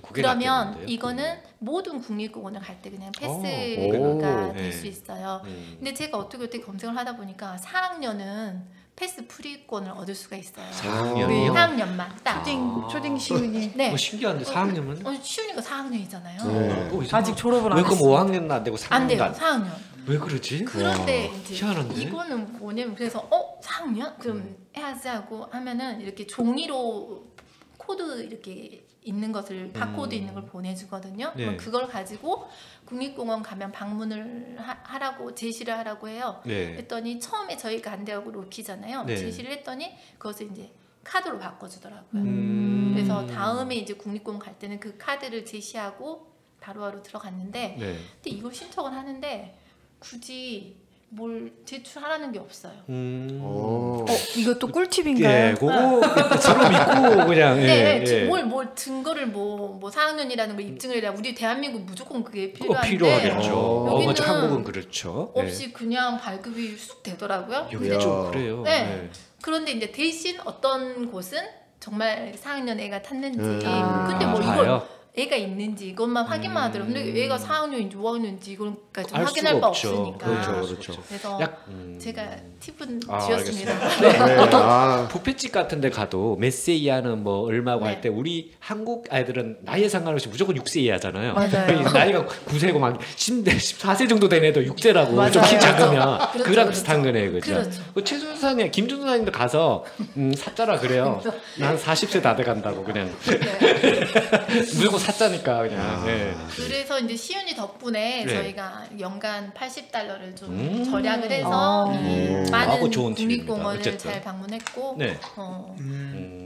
그게 그러면 낫겠는데요? 이거는 모든 국립공원을 갈 때 그냥 패스가 오. 될 네. 수 있어요. 근데 제가 어떻게 검색을 하다 보니까 4학년은 패스 프리권을 얻을 수가 있어요. 4학년이요? 4학년만 딱. 초딩 시윤이 네. 신기한데 4학년은? 시윤이가 4학년이잖아요. 네. 아직 졸업을 안 왜 그럼 했어요. 5학년도 안 되고 4학년도 안 돼요. 안 4학년. 왜 그러지? 그런데 이제 희한한데? 이거는 뭐냐면 그래서 4학년? 그럼 해야지 하고 하면은 이렇게 종이로 코드 이렇게 있는 것을 바코드 있는 걸 보내주거든요. 네. 그럼 그걸 가지고 국립공원 가면 방문을 하라고 제시를 하라고 해요. 네. 했더니 처음에 저희가 안 되고 로키잖아요. 네. 제시를 했더니 그것을 이제 카드로 바꿔주더라고요. 음. 그래서 다음에 이제 국립공원 갈 때는 그 카드를 제시하고 바로바로 들어갔는데 네. 근데 이걸 신청을 하는데 굳이 뭘 제출하라는 게 없어요. 오. 이것도 꿀팁인가요? 예, 그거 서로 믿고 그냥 네, 예. 뭘 증거를 뭐 4학년이라는 걸 입증을 해야 우리 대한민국 무조건 그게 그거 필요한데 필요하겠죠. 여기는 먼저 한국은 그렇죠. 예. 없이 그냥 발급이 쑥 되더라고요. 여기는 좀 그래요. 네. 예. 그런데 이제 대신 어떤 곳은 정말 4학년 애가 탔는지 근데 뭐 봐요? 이걸 애가 있는지 이것만 확인만 하더라고요. 근데 애가 4학년인지 5학년인지 이걸까지 알 확인할 수가 바 없죠. 없으니까. 그렇죠. 그래서 약- 제가 팁은 아, 지었습니다. 네. 아, 뷔페집 같은 데 가도 몇 세 이하는 뭐 얼마고 네. 할 때 우리 한국 아이들은 나이에 상관없이 무조건 6세 이하잖아요. 맞아요. 나이가 9세고 막 14세 정도 된 애도 6세라고 맞아요. 좀 키 작으면 그렇죠, 그랑 그렇죠. 비슷한 거네 그죠? 그렇죠. 그 최준사님, 김준사님도 가서 사짜라 그래요. 난 40세 다 돼간다고 그냥 무조건 사짜니까 그냥. 예. 그래서 이제 시윤이 덕분에 네. 저희가 연간 $80를 좀 절약을 해서 아우, 많은 좋은 팁입니다. 국립공원을 어쨌든. 잘 방문했고 네.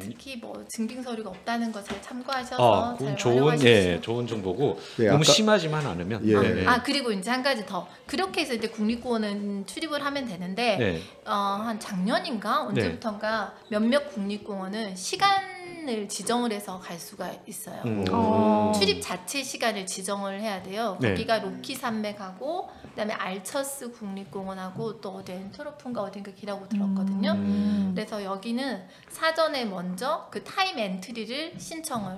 특히 뭐 증빙 서류가 없다는 거 잘 참고하셔서 그건 잘 좋은 활용하십시오. 좋은 정보고 네, 너무 아까- 심하지만 않으면. 예. 네. 아 그리고 이제 한 가지 더 그렇게 해서 이제 국립공원은 출입을 하면 되는데 네. 한 작년인가 언제부턴가 몇몇 국립공원은 시간을 지정을 해서 갈 수가 있어요. 출입 자체 시간을 지정을 해야 돼요. 네. 거기가 로키 산맥하고 그다음에 알처스 국립공원하고 또 어디 엔트로프인가 어딘가 기라고 들었거든요. 그래서 여기는 사전에 먼저 그 타임 엔트리를 신청을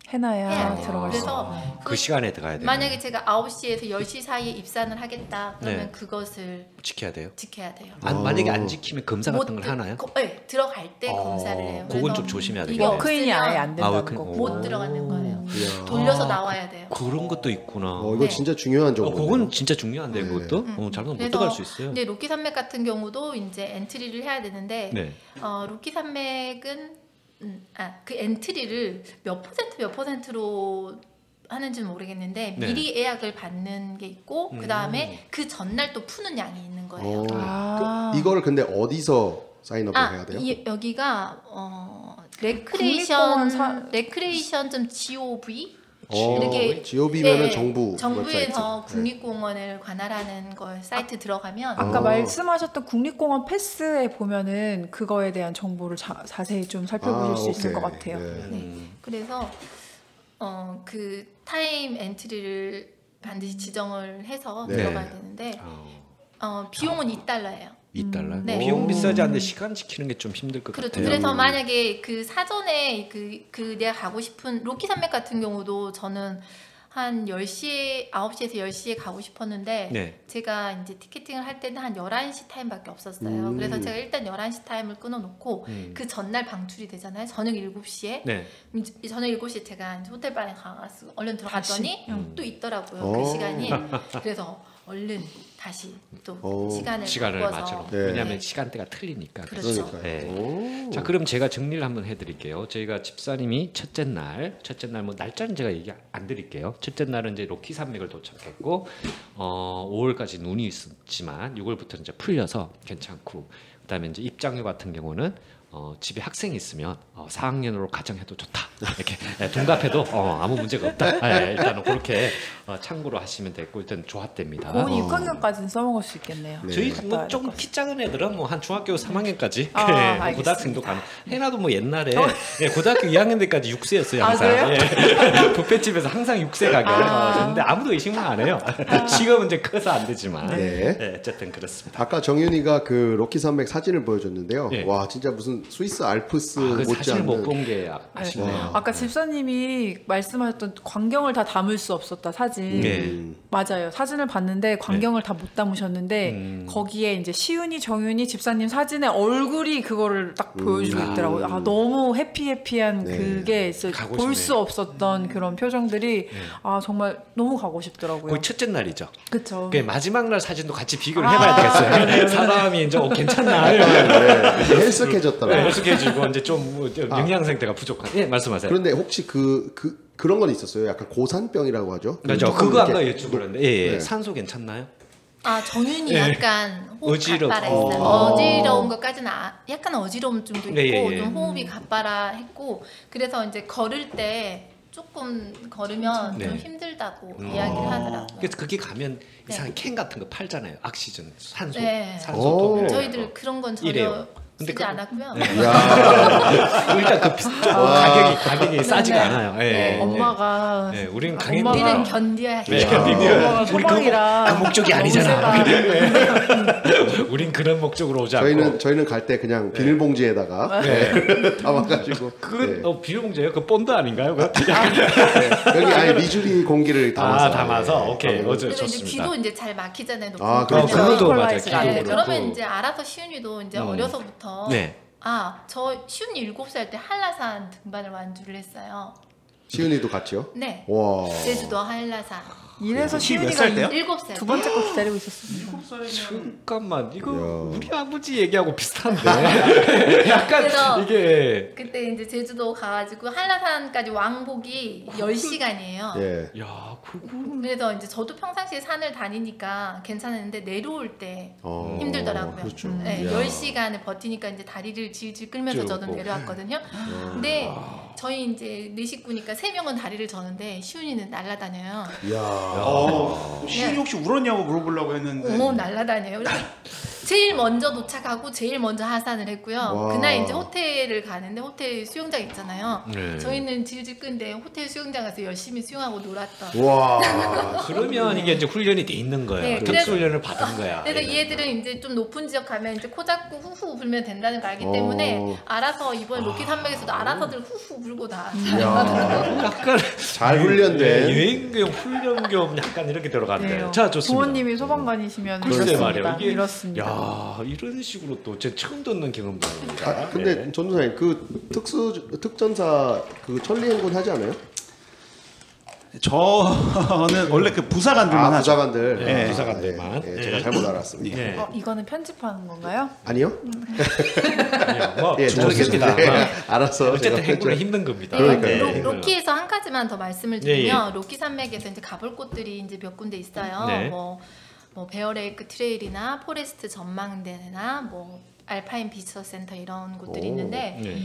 해놔야 해야 돼요. 들어갈 수 그래서 있어요. 그 시간에 들어가야 돼요. 만약에 제가 9시에서 10시 사이에 입산을 하겠다 그러면 네. 그것을 지켜야 돼요. 지켜야 돼요. 만약에 안 지키면 검사 같은 걸 하나요? 네, 들어갈 때 검사를 해요. 그건 그래서 좀 조심해야 이게 되겠네요. 워크인이 아예 안 된다는 워크인. 거고. 못 들어가는 거예요. 이야. 돌려서 나와야 돼요. 그런 것도 있구나. 이거 네. 진짜 중요한 정보. 그건 진짜 중요한데 네. 그것도 잘못 못 그래서 들어갈 수 있어요. 이제 로키 산맥 같은 경우도 이제 엔트리를 해야 되는데 네. 로키 산맥은 그 엔트리를 몇 퍼센트로 하는지는 모르겠는데 네. 미리 예약을 받는 게 있고 그 다음에 그 전날 또 푸는 양이 있는 거예요. 아. 이거를 근데 어디서 사인업을 해야 돼요? 여기가 국립공원 레크레이션.gov 이렇게 GOV면은 네, 정부 정부에서 웹사이트. 국립공원을 관할하는 걸 사이트 들어가면 아까 말씀하셨던 국립공원 패스에 보면은 그거에 대한 정보를 자세히 좀 살펴보실 수 있을 오케이. 네. 것 같아요. 네. 그래서 그 타임 엔트리를 반드시 지정을 해서 네. 들어가야 되는데 비용은 $2예요. $2. 네. 비용 비싸지 않는데 시간 지키는 게 좀 힘들 것 그렇죠. 같아요. 그래서 만약에 그 사전에 그 내가 가고 싶은 로키 산맥 같은 경우도 저는 한 10시에 9시에서 10시에 가고 싶었는데 네. 제가 이제 티켓팅을 할 때는 한 11시 타임밖에 없었어요. 그래서 제가 일단 11시 타임을 끊어 놓고 그 전날 방출이 되잖아요. 저녁 7시에. 네. 저녁 7시에 제가 이제 호텔 방에 가서 얼른 들어갔더니 또 있더라고요. 그 오. 시간이. 그래서 얼른 다시 또 오. 시간을 바꿔서 맞춰. 네. 왜냐하면 시간대가 틀리니까. 그렇죠. 그러니까요. 네. 오. 자, 그럼 제가 정리를 한번 해드릴게요. 저희가 집사님이 첫째 날 뭐 날짜는 제가 얘기 안 드릴게요. 첫째 날은 이제 로키 산맥을 도착했고 5월까지 눈이 있었지만 6월부터 이제 풀려서 괜찮고 그다음에 이제 입장료 같은 경우는 집에 학생이 있으면 4학년으로 가정해도 좋다. 이렇게 동갑해도 아무 문제가 없다. 일단은 그렇게 참고로 하시면 되고 일단 좋았답니다. 고은 6학년까지는 써먹을 수 있겠네요. 네. 저희 갔다 뭐 와야 좀 될것 키 작은 애들은 뭐 한 중학교 3학년까지 아, 뭐 알겠습니다. 고등학생도 가능. 해나도 뭐 옛날에 고등학교 2학년 때까지 6세였어요 아, 항상. 그래요? 예. 뷔페집에서 항상 6세 가격. 근데 아무도 의심만 안 해요. 지금은 이제 커서 안 되지만. 네. 네, 어쨌든 그렇습니다. 아까 정윤이가 그 로키 산맥 사진을 보여줬는데요. 네. 와 진짜 무슨 스위스 알프스 그 사진을 못 못지않는. 본 게 아쉽네요. 아까 집사님이 말씀하셨던 광경을 다 담을 수 없었다 사진. 네. 맞아요. 사진을 봤는데 광경을 다 못 담으셨는데 거기에 이제 시윤이, 정윤이 집사님 사진에 얼굴이 그거를 딱 보여주고 있더라고요. 아 너무 해피해피한 네. 그게 가고 볼 싶네요. 수 없었던 그런 표정들이 아 정말 너무 가고 싶더라고요. 거의 첫째 날이죠. 그렇죠. 그 마지막 날 사진도 같이 비교를 해봐야 되겠어요. 사람이 이제 괜찮나 네. 헬스케졌더라고요. 익숙해지고 이제 좀 영양 상태가 부족한. 예, 말씀하세요. 그런데 혹시 그런 건 있었어요? 약간 고산병이라고 하죠? 그렇죠. 조금 그거 아까 이렇게 여쭤보는데 예. 네. 산소 괜찮나요? 정윤이 네. 약간 호흡 어지럽- 가빠라했어요. 어지러운 것까지는 약간 어지러움 정도 있고 네, 예. 좀 호흡이 가빠라했고 그래서 이제 걸을 때 조금 걸으면 네. 좀 힘들다고 이야기를 하더라고요. 그래서 거기 가면 이상한 캔 같은 거 팔잖아요. 악시전, 산소, 네. 산소통. 저희들 그런 건 전혀 이래요. 근데 쓰지 않았고요. 야. 일단 가격이 싸지가 않아요. 예. 네, 엄마가 네, 우리는 엄마가- 강행 우리는 견뎌야 네, 해요. 엄마가 우리 소망이라 그 목적이 너무 아니잖아. 세다. 우린 그런 목적으로 오지 않고. 저희는 갈 때 그냥 비닐봉지에다가 담아가지고 그건 네. 비닐봉지예요? 그 본드 아닌가요? 그거? 여기 아예 미주리 공기를 담아서 담아서 오케이. 네. 어제 그래서 이제 좋습니다. 귀도 이제 잘 막히잖아요. 높은 아, 곳에서. 그렇죠. 그것도 맞아요. 콜라이즈가 네, 기도 그러면 그렇고. 이제 알아서 시윤이도 이제 어려서부터 네. 저 시윤이 7살 때 한라산 등반을 완주를 했어요. 시은이도 같이요? 네. 와. 제주도 한라산. 이래서 혹시 몇 시윤이가 살 때요? 7살. 두 번째 거 기다리고 있었습니다. 잠깐만 이거 야. 우리 아버지 얘기하고 비슷한데 약간 그래서 이게 그때 이제 제주도 가가지고 한라산까지 왕복이 10시간이에요. 예. 야 그거 그래서 이제 저도 평상시에 산을 다니니까 괜찮았는데 내려올 때 어, 힘들더라고요. 그렇죠. 네, 이야. 10시간을 버티니까 이제 다리를 질질 끌면서 저도 쭉. 내려왔거든요. 근데 저희 이제 4식구니까 3명은 다리를 저는데 시윤이는 날아다녀요. 이야. 시윤이 혹시 울었냐고 물어보려고 했는데 오, 날아다녀요. 그래서 제일 먼저 도착하고 제일 먼저 하산을 했고요. 와. 그날 이제 호텔을 가는데 호텔 수영장 있잖아요. 네. 저희는 질질 끈데 호텔 수영장 가서 열심히 수영하고 놀았던. 와. 그러면 이게 이제 훈련이 돼 있는 거예요. 네, 특수 그래서- 훈련을 받은 거야. 그래서 예. 이 애들은 이제 좀 높은 지역 가면 이제 코 잡고 후후 불면 된다는 걸 알기 어. 때문에 알아서 이번 로키 산맥에서도 알아서들 후후 불고 다. 이야. 약간 잘 네, 훈련된. 여행경 훈련 겸 약간 이렇게 들어갔네. 자 좋습니다. 부모님이 소방관이시면 글쎄 이렇습니다. 말이에요. 이게 이렇습니다. 야 이런 식으로 또 제가 처음 듣는 경험입니다. 아, 근데 전도사님 그 특전사 그 천리행군 하지 않아요? 저는 원래 그 부사관들만 아, 하죠. 부사관들. 네. 아, 부사관들만. 예, 제가 잘못 알았습니다. 네. 이거는 편집하는 건가요? 아니요? 뭐 예, 좋습니다. 저렇게 알아서 어쨌든 제가 행군은 힘든 겁니다. 그러니까요. 네. 로키에서 한 가지만 더 말씀을 네, 드리면 로키 산맥에서 이제 가볼 곳들이 이제 몇 군데 있어요. 네. 뭐 베어레이크 트레일이나 포레스트 전망대나 뭐 알파인 비처 센터 이런 곳들이 오. 있는데 네.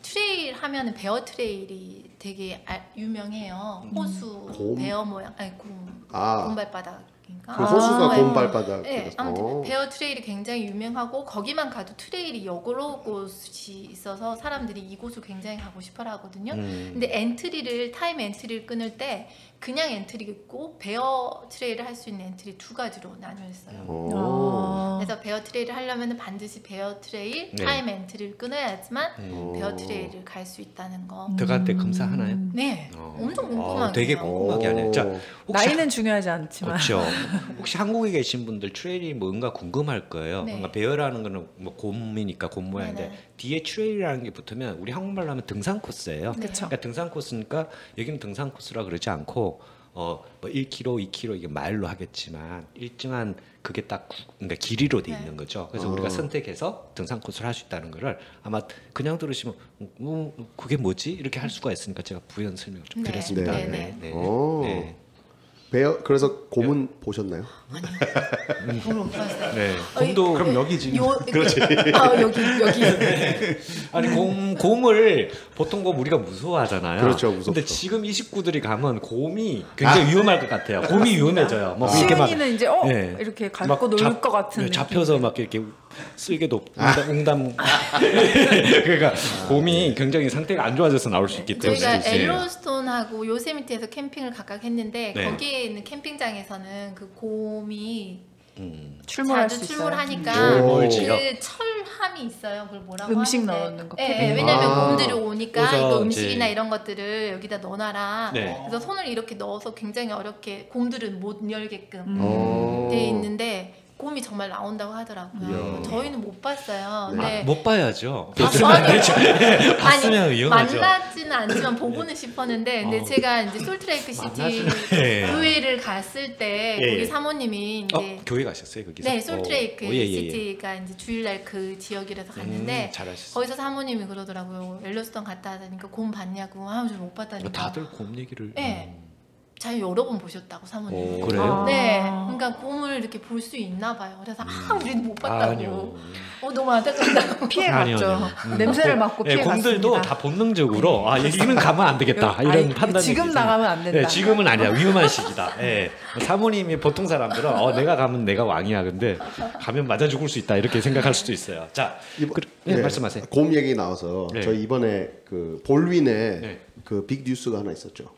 트레일 하면은 베어 트레일이 되게 유명해요. 호수 곰? 베어 모양 아니 곰 아. 곰발바닥인가? 그 호수가 네. 곰발바닥. 네, 아무튼 베어 트레일이 굉장히 유명하고 거기만 가도 트레일이 여러 곳이 있어서 사람들이 이곳을 굉장히 가고 싶어 하거든요. 근데 엔트리를 타임 엔트리를 끊을 때 그냥 엔트리 있고 베어 트레일을 할 수 있는 엔트리 두 가지로 나뉘어 있어요. 오. 그래서 베어 트레일을 하려면 반드시 베어 트레일 네. 타임 엔트리를 끊어야지만 베어 트레일을 갈 수 있다는 거. 들어갈 때 검사하나요? 네, 엄청 궁금하게. 되게 궁금하게 하네요. 자, 혹시 나이는 중요하지 않지만 그렇죠. 혹시 한국에 계신 분들 트레일이 뭔가 궁금할 거예요. 네. 뭔가 베어라는 거는 뭐 곰이니까 곰 모양인데 네네. 뒤에 트레일이라는 게 붙으면 우리 한국말로 하면 등산 코스예요. 그쵸. 그러니까 등산 코스니까 여기는 등산 코스라 그러지 않고 뭐 1km, 2km 이게 마일로 하겠지만 일정한 그게 딱 그러니까 길이로 돼 있는 거죠. 그래서 우리가 선택해서 등산 코스를 할 수 있다는 거를 아마 그냥 들으시면 그게 뭐지? 이렇게 할 수가 있으니까 제가 부연 설명을 좀 네. 드렸습니다. 네, 네. 네. 네. 오. 네. 그래서 곰은 보셨나요? 별로 못 봤어요. 네. 곰도 그럼 여기 지금 그렇지. 여기. 아니 곰을 보통 곰 우리가 무서워하잖아요. 그렇죠, 무섭죠. 근데 지금 이 식구들이 가면 곰이 굉장히 위험할 것 같아요. 곰이 위험해져요. 뭐 이렇게 막 시은이는 이제 네. 이렇게 막 갖고 놀 것 같은 네, 느낌. 잡혀서 막 이렇게 쓸개도 웅담 그러니까 곰이 굉장히 상태가 안 좋아져서 나올 수 있기 때문에 저희가 이제. 엘로스톤하고 요세미티에서 캠핑을 각각 했는데 네. 거기에 있는 캠핑장에서는 그 곰이 출몰할 자주 수 출몰하니까 출몰 그 지역. 철함이 있어요. 그걸 뭐라고 음식 하는데. 넣는 거, 네, 캐비넷. 왜냐면 아. 곰들이 오니까 그래서 이거 음식이나 이제- 이런 것들을 여기다 넣어놔라. 네. 그래서 손을 이렇게 넣어서 굉장히 어렵게 곰들은 못 열게끔 오. 돼 있는데 곰이 정말 나온다고 하더라고요. 이야. 저희는 못 봤어요. 네. 근데 못 봐야죠. 아니, 봤으면 위험하죠. 만나지는 않지만 보고는 싶었는데 근데 제가 이제 솔트레이크 시티 예. 교회를 갔을 때 예, 예. 거기 사모님이 이제 교회 가셨어요 거기서? 네 솔트레이크 예, 예, 예. 시티가 이제 주일날 그 지역이라서 갔는데 잘하셨어요. 거기서 사모님이 그러더라고요. 엘로스톤 갔다 하니까 곰 봤냐고. 아, 저 못 봤다니까. 다들 곰 얘기를. 네. 잘 여러 번 보셨다고 사모님. 그래요? 네, 그러니까 곰을 이렇게 볼 수 있나 봐요. 그래서 우리는 못 봤다고. 아니요. 너무 안타깝다고. 피해갔죠. 아니요. 냄새를 맡고 네, 피해갔습니다. 곰들도 다 본능적으로 여기는 가면 안 되겠다 이런 아니, 판단이 지금 되죠. 나가면 안 된다. 네, 지금은 아니야. 위험한 시기다. 예. 사모님이 보통 사람들은 내가 가면 내가 왕이야. 근데 가면 맞아 죽을 수 있다. 이렇게 생각할 수도 있어요. 자, 말씀하세요. 곰 얘기 나와서 네. 저희 이번에 그 볼윈에 네. 그 빅 뉴스가 하나 있었죠.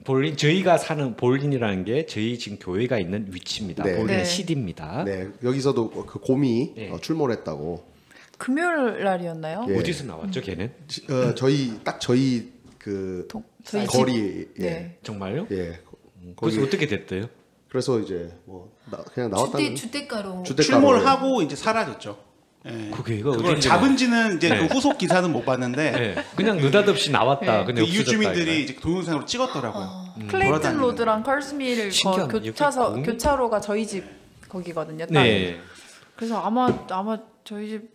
볼린 저희가 사는 볼린이라는 게 저희 지금 교회가 있는 위치입니다. 네. 볼린의 네. 시디입니다. 네, 여기서도 그 곰이 네. 출몰했다고. 금요일 날이었나요? 예. 어디서 나왔죠, 걔는? 저희 그 저희 거리 집. 네. 정말요? 예. 그래서 어떻게 됐대요? 그래서 이제 뭐 그냥 나왔다는 주택가로. 출몰하고 이제 사라졌죠. 예. 그게가 그걸 어딘지 잡은지는 이제 네. 그 후속 기사는 못 봤는데 네. 그냥 느닷없이 나왔다. 네. 근데 그 없어졌다, 이웃주민들이 이거예요. 이제 동영상으로 찍었더라고요. 클레이튼 돌아다니는 로드랑 펄스밀 신기하네. 여기 교차로가 저희 집 거기거든요. 네. 그래서 아마 저희 집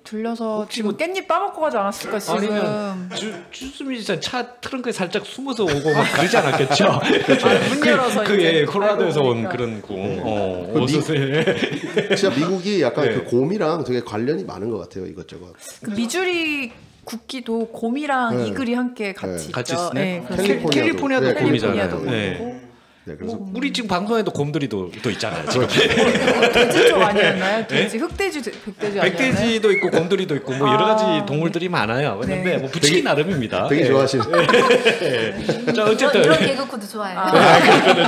들려서 혹시 지금 뭐- 깻잎 빠먹고 가지 않았을까 지금. 아니면 주수미 차 트렁크에 살짝 숨어서 오고 막 그러지 않았겠죠? 문 열어서 이제 콜로라도에서 알고 온 보니까. 그런 곰. 그 어서 진짜 미국이 약간 네. 그 곰이랑 되게 관련이 많은 것 같아요. 이것저것. 그 미주리 국기도 곰이랑 네. 이글이 함께 같이 있죠. 같이 쓰네? 네, 그래서 캘리포니아도. 캘리포니아도 네, 곰이잖아요. 캘리포니아도 네. 곰이고. 네, 그래서 우리 지금 방송에도 곰들이 또 있잖아요. 지금 돼지 쪽 아니었나요? 돼지, 흑돼지, 백돼지 아니었나요? 백돼지도 있고 곰들이도 있고 뭐 여러 가지 동물들이 많아요. 그런데 네. 뭐 붙이기 나름입니다. 되게 네. 좋아하시는. 자 어쨌든 이런 개그 코드 좋아해요. 그렇거든요.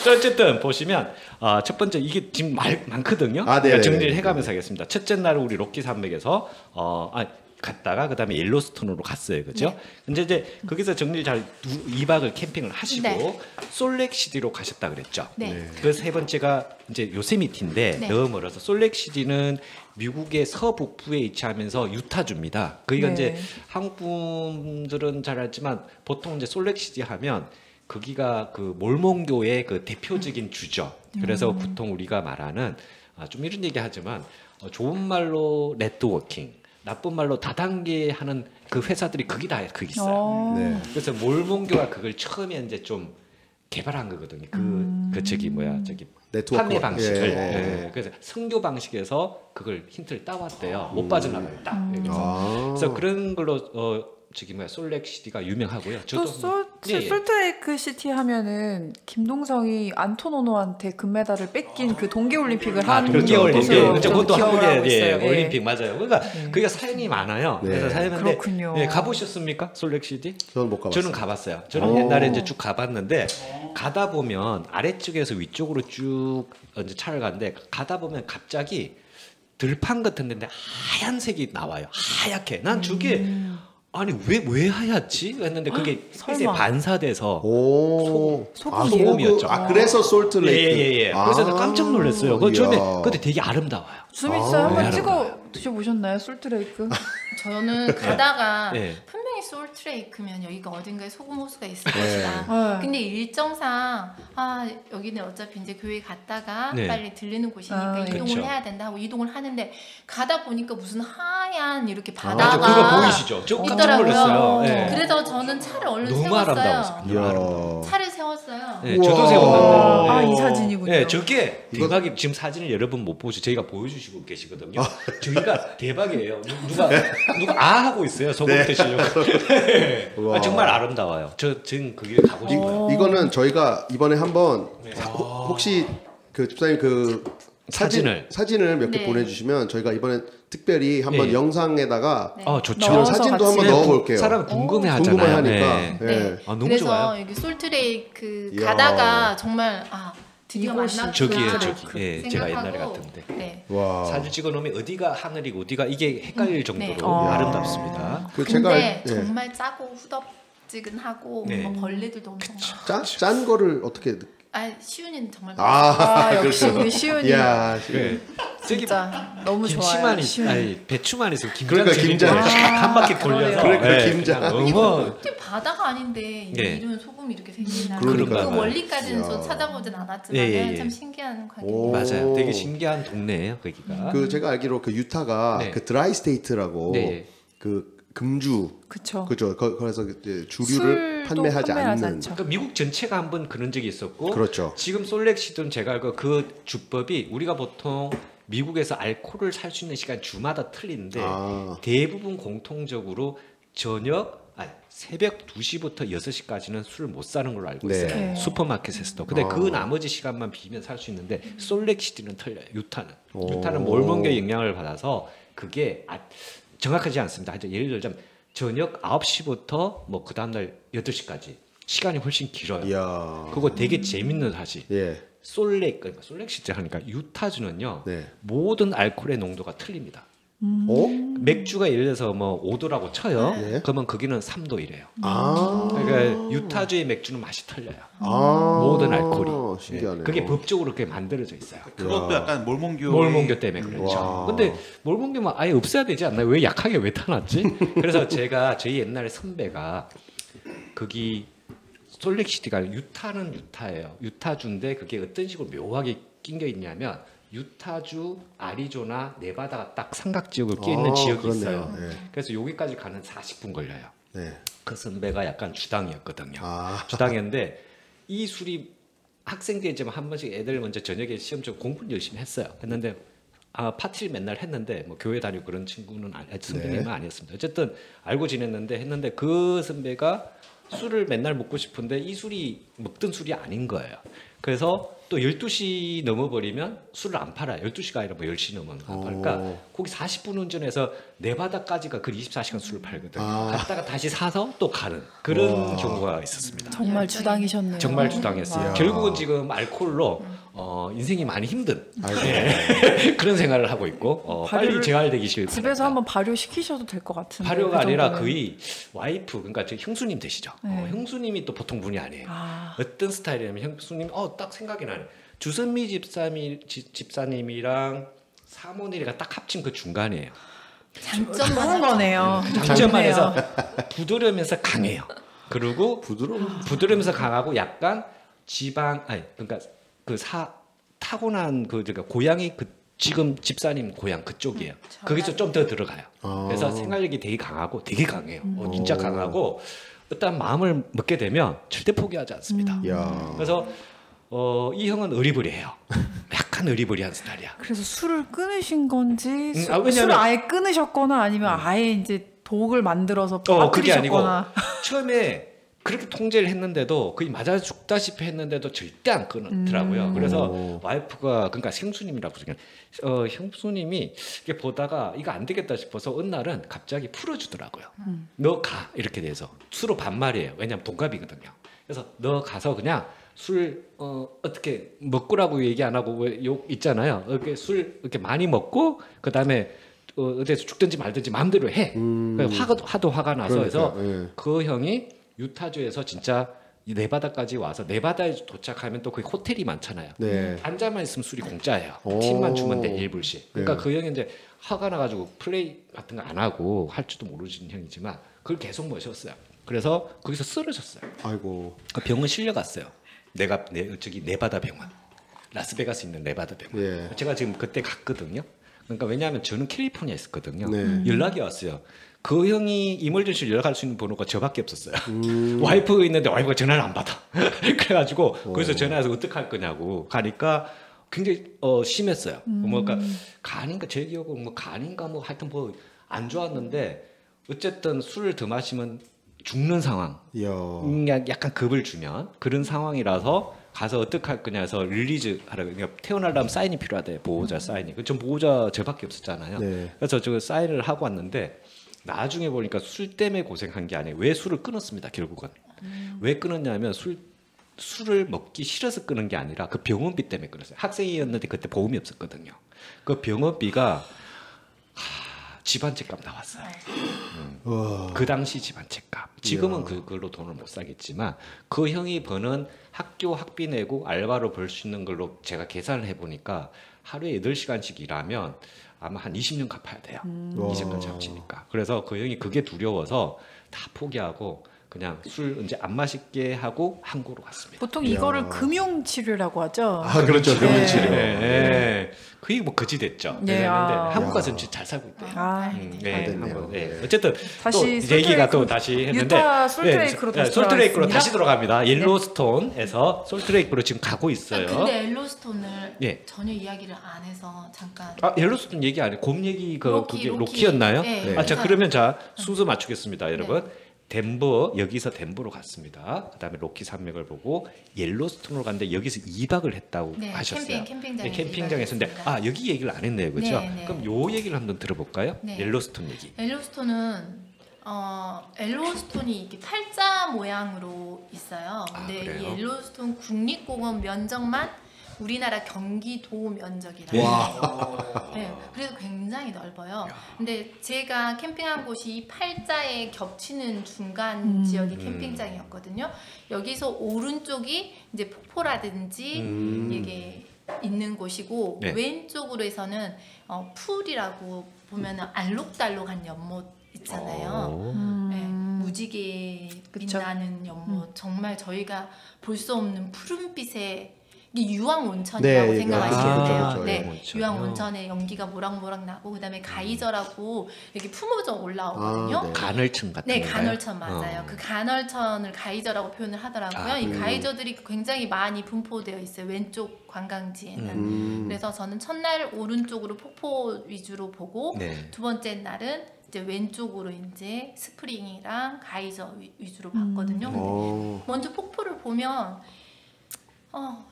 자, 어쨌든 보시면 첫 번째 이게 지금 많거든요. 아, 네, 그러니까 네, 정리를 네. 해가면서 하겠습니다. 첫째 날은 우리 로키 산맥에서 갔다가 그다음에 옐로스톤으로 갔어요, 그죠? 근데 이제 거기서 정리를 잘 2박을 캠핑을 하시고 네. 솔렉시티로 가셨다 그랬죠. 네. 그 세 번째가 이제 요세미티인데 네. 너무 멀어서 솔렉시티는 미국의 서북부에 위치하면서 유타주입니다. 거기가 네. 이제 한국 분들은 잘 알지만 보통 이제 솔렉시티 하면 거기가 그 몰몬교의 그 대표적인 주죠. 그래서 보통 우리가 말하는 좀 이런 얘기하지만 좋은 말로 네트워킹, 나쁜 말로 다단계하는 그 회사들이 거기 있어요. 네. 그래서 몰몬교가 그걸 처음에 이제 좀 개발한 거거든요. 그 저기 네트워크. 판매 방식을. 예. 그래서 선교 방식에서 그걸 힌트를 따왔대요. 못 빠져나가겠다. 그래서, 그래서 그런 걸로 솔렉시티가 유명하고요. 또 솔트레이크 시티 하면은 김동성이 안토노노한테 금메달을 뺏긴 그 동계올림픽을 한 동계올림픽, 곳으로 그렇죠. 좀 그것도 기억을 하고 한국에 있어요. 예. 올림픽 맞아요. 그러니까 그게 사연이 많아요. 네. 그래서 사연인데 그렇군요. 가보셨습니까? 솔렉시티? 저는 못 가봤어요. 저는 가봤어요. 저는 오. 옛날에 이제 쭉 가봤는데 가다 보면 아래쪽에서 위쪽으로 쭉 이제 차를 가는데 가다 보면 갑자기 들판 같은 데인데 하얀색이 나와요. 하얗게. 난 저게 아니 왜 하얗지? 했는데 그게 설마. 햇에 반사돼서 오. 소금이었죠. 그래서 솔트레이크. 예예예. 그래서 난 깜짝 놀랐어요. 그 처음에 이야. 근데 되게 아름다워요. 수민 씨 한번 네, 찍어 드셔보셨나요? 솔트레이크? 저는 가다가 네. 분명히 솔트레이크면 여기가 어딘가에 소금 호수가 있을 네. 것이다. 네. 근데 일정상 여기는 어차피 이제 교회 갔다가 네. 빨리 들리는 곳이니까 이동을 그쵸. 해야 된다 하고 이동을 하는데 가다 보니까 무슨 하얀 이렇게 맞아, 바다가 그거 보이시죠? 저 깜짝 있더라고요. 놀랐어요. 예. 그래서 저는 차를 얼른 너무 세웠어요. 아름다웠어요. 이야. 차를 세웠어요. 네, 우와. 저도 세웠는데. 아, 네. 이 사진이군요. 네, 저게 대박이 지금 사진을 여러분 못 보시고 저희가 보여주시고 계시거든요. 저희가 대박이에요. 누가 하고 있어요. 소금 드시려고. 우와. 정말 아름다워요. 저는 거기 가고 싶어요. 이거는 저희가 이번에 한번 네. 혹시 그 집사님 그 사진을 몇 개 네. 보내주시면 저희가 이번에 특별히 한번 네. 영상에다가 네. 좋죠. 이런 넣어서 사진도 같이 한번 넣어볼게요. 사람 궁금해하잖아요. 궁금해하니까. 네. 네. 너무 그래서 좋아요. 여기 솔트레이크 이야. 가다가 정말 드디어 이곳이 만났구나. 저기예요, 저기. 저기. 예, 제가 옛날에 생각하고, 갔던데. 네. 와. 사진 찍어놓으면 어디가 하늘이고 어디가 이게 헷갈릴 정도로 네. 아름답습니다. 그 근데 제가 정말 짜고 후덥지근하고 네. 벌레들도 엄청 많고. 짠 거를 어떻게 시윤이는 정말 역시 우리 시윤이 이야. 네. 저기 진짜 너무 좋아요. 김치만 시윤이. 아니 배추만 있으면 김장 그러니까 재밌는 김장. 거예요. 한 바퀴 그러네요. 돌려서 그러니까 네, 김장. 그냥 이거 너무 어떻게 바다가 아닌데 네. 이런 소금이 이렇게 생기나 그러니까요. 그 원리까지는 이야. 저 찾아보진 않았지만 예. 참 신기한 오. 관계예요. 맞아요. 되게 신기한 동네예요, 거기가. 그 제가 알기로 그 유타가 네. 그 드라이 스테이트라고 네. 그 금주. 그쵸. 그죠. 그래서 이제 주류를 술도 판매하지 않는. 않죠. 그러니까 미국 전체가 한번 그런 적이 있었고 그렇죠. 지금 솔렉시드는 제가 알고 그 주법이 우리가 보통 미국에서 알코올을 살 수 있는 시간 주마다 틀린데 대부분 공통적으로 새벽 2시부터 6시까지는 술을 못 사는 걸로 알고 있어요. 네. 슈퍼마켓에서도. 근데 그 나머지 시간만 비면 살 수 있는데 솔렉시드는 틀려요. 유타는 몰몬교의 영향을 받아서 그게 정확하지 않습니다. 예를 들자면 저녁 9시부터 뭐 그 다음날 8시까지 시간이 훨씬 길어요. 이야. 그거 되게 재밌는 사실. 예. 솔렉시드 하니까 유타주는요. 네. 모든 알코올의 농도가 틀립니다. 맥주가 예를 들어서 뭐 5도라고 쳐요. 네. 그러면 거기는 3도이래요. 아. 그러니까 유타주의 맥주는 맛이 틀려요. 아. 모든 알코올이. 신기하네요. 그게 법적으로 그렇게 만들어져 있어요. 그것도 약간 몰몬교 몰몬교 때문에 그렇죠. 와. 근데 몰몬교만 아예 없애야 되지 않나요? 왜 약하게 왜 타놨지? 그래서 제가 저희 옛날에 선배가 거기 솔렉시티가 유타는 유타예요. 유타주인데 그게 어떤 식으로 묘하게 낑겨 있냐면 유타주, 아리조나, 네바다가 딱 삼각지역을 끼어 있는 지역이 그렇네요. 있어요. 네. 그래서 여기까지 가는 40분 걸려요. 네. 그 선배가 약간 주당이었거든요. 아. 주당이었는데 이 술이 학생 때쯤 한 번씩 애들 먼저 저녁에 시험 좀 공부를 열심히 했어요. 했는데 파티를 맨날 했는데 뭐 교회 다니고 그런 친구는 선배님은 아니었습니다. 어쨌든 알고 지냈는데 했는데 그 선배가 술을 맨날 먹고 싶은데 이 술이 먹던 술이 아닌 거예요. 그래서 또 12시 넘어버리면 술을 안 팔아요. 12시가 아니라 뭐 10시 넘으면 안 팔까. 거기 40분 운전해서 네바다까지가 그 24시간 술을 팔거든요. 갔다가 다시 사서 또 가는 그런 경우가 있었습니다. 정말 주당이셨네요. 정말 주당했어요. 와. 결국은 지금 알코올로 인생이 많이 힘든 그런 생활을 하고 있고 빨리 재활되기 집에서 한번 발효시키셔도 될 것 같은데. 발효가 그 아니라 정도는. 거의 와이프 그러니까 저 형수님 되시죠. 네. 형수님이 또 보통 분이 아니에요. 어떤 스타일이냐면 형수님 딱 생각이 나네. 주선미 집사님이랑 사모님이가 딱 합친 그 중간이에요. 장점만 좋은 거네요. 장점만 좋네요. 해서 부드러우면서 강해요. 그리고 부드러우면서 강하고 약간 그러니까 타고난 그러니까 고향이 지금 집사님 고향 그쪽이에요. 거기서 좀 더 들어가요. 그래서 생활력이 되게 강하고 되게 강해요. 진짜 강하고 일단 마음을 먹게 되면 절대 포기하지 않습니다. 야. 그래서 이 형은 의리부리해요. 약간 의리부리한 스타일이야. 그래서 술을 끊으신 건지 왜냐면- 술을 아예 끊으셨거나 아니면 아예 이제 독을 만들어서 그게 아니고 빠뜨리셨거나. 처음에 그렇게 통제를 했는데도 거의 맞아 죽다시피 했는데도 절대 안 끊었더라고요. 그래서 와이프가 그러니까 형수님이라고 그러니까 형수님이 이게 보다가 이거 안 되겠다 싶어서 어느 날은 갑자기 풀어주더라고요. 너 가 이렇게 돼서 수로 반말이에요. 왜냐하면 동갑이거든요. 그래서 너 가서 그냥 술 어떻게 먹고라고 얘기 안 하고 왜 욕 있잖아요. 이렇게 술 이렇게 많이 먹고 그 다음에 어디서 죽든지 말든지 마음대로 해. 하도 화가 나서 그러니까, 해서 그 형이 유타주에서 진짜 이 네바다까지 와서 네바다에 도착하면 또 거기 호텔이 많잖아요. 네. 앉아만 있으면 술이 공짜예요. 오. 팁만 주면 돼 1불씩. 그러니까 네. 그 형이 이제 화가 나가지고 플레이 같은 거 안 하고 할 줄도 모르는 형이지만 그걸 계속 모셨어요. 그래서 거기서 쓰러졌어요. 아이고. 그 병원 실려갔어요. 저기 네바다 병원, 라스베가스 있는 네바다 병원. 예. 제가 지금 그때 갔거든요. 그러니까 왜냐하면 저는 캘리포니아에 있었거든요. 네. 연락이 왔어요. 그 형이 이멀전시 연락할 수 있는 번호가 저밖에 없었어요. 와이프가 있는데 와이프가 전화를 안 받아. 그래가지고 거기서 전화해서 어떡할 거냐고 가니까 굉장히 심했어요. 그러니까 간인가 제 기억은 뭐 간인가 뭐 하여튼 뭐 안 좋았는데 어쨌든 술을 더 마시면 죽는 상황. 이야. 약간 겁을 주면 그런 상황이라서 가서 어떡할 거냐 해서 릴리즈 하라고. 그러니까 태어나려면 사인이 필요하대. 보호자 사인이. 전 보호자 저밖에 없었잖아요. 네. 그래서 저 사인을 하고 왔는데 나중에 보니까 술 때문에 고생한 게 아니에요. 왜 술을 끊었습니다. 결국은. 왜 끊었냐면 술을 먹기 싫어서 끊은 게 아니라 그 병원비 때문에 끊었어요. 학생이었는데 그때 보험이 없었거든요. 그 병원비가 집안 책값 나왔어요. 그 당시 집안 책값. 지금은 그걸로 돈을 못 사겠지만 그 형이 버는 학교 학비 내고 알바로 벌 수 있는 걸로 제가 계산을 해보니까 하루에 8시간씩 일하면 아마 한 20년 갚아야 돼요. 이 정도 잡치니까. 그래서 그 형이 그게 두려워서 다 포기하고 그냥 술 이제 안 마시게 하고 한국으로 갔습니다. 보통 이거를 금융치료라고 하죠. 아 그렇죠. 금융치료. 네. 그게 뭐 거지 됐죠. 네, 그랬는데 아. 한국 가서 진짜 잘 살고 있대요. 아, 네, 됐네요. 한번, 네. 어쨌든 다시 또 이제 얘기가 또 솔트레이크, 다시 했는데 유타 솔트레이크로 다시 솔트레이크로 돌아가겠습니다. 다시 돌아갑니다. 옐로스톤에서 솔트레이크로 지금 가고 있어요. 근데 엘로스톤을 예. 전혀 이야기를 안 해서 잠깐. 아 옐로스톤 얘기 안 해. 곰 얘기 그게 로키. 로키였나요? 네. 아, 자 네. 그러면 자 순서 맞추겠습니다, 여러분. 덴버 여기서 덴버로 갔습니다. 그다음에 로키 산맥을 보고 옐로스톤으로 갔는데 여기서 2박을 했다고 네, 하셨어요. 캠핑장에서 캠핑장에서인데 2박 아 여기 얘기를 안 했네요, 그렇죠? 네, 네. 그럼 요 얘기를 한번 들어볼까요? 네. 옐로스톤 얘기. 엘로스톤은 엘로스톤이 이렇게 팔자 모양으로 있어요. 아, 근데 이 그래요? 엘로스톤 국립공원 면적만 우리나라 경기도 면적이라고 네. 해요. 네, 그래서 굉장히 넓어요. 근데 제가 캠핑한 곳이 이 팔자에 겹치는 중간 지역이 캠핑장이었거든요. 여기서 오른쪽이 이제 폭포라든지 이게 있는 곳이고 네. 왼쪽으로 해서는 풀이라고 보면은 알록달록한 연못 있잖아요. 오. 네, 무지개 그쵸. 빛나는 연못 정말 저희가 볼 수 없는 푸른빛의 이게 유황 온천이라고 네, 생각하시면 돼요. 그렇죠. 네, 온천이요. 유황 온천에 연기가 모락모락 나고 그다음에 가이저라고 이렇게 품어져 올라오거든요. 아, 네. 간헐천 같은 네, 건가요? 간헐천 맞아요. 어. 그 간헐천을 가이저라고 표현을 하더라고요. 이 가이저들이 굉장히 많이 분포되어 있어요. 왼쪽 관광지에는. 그래서 저는 첫날 오른쪽으로 폭포 위주로 보고 네. 두 번째 날은 이제 왼쪽으로 이제 스프링이랑 가이저 위주로 봤거든요. 근데 어. 먼저 폭포를 보면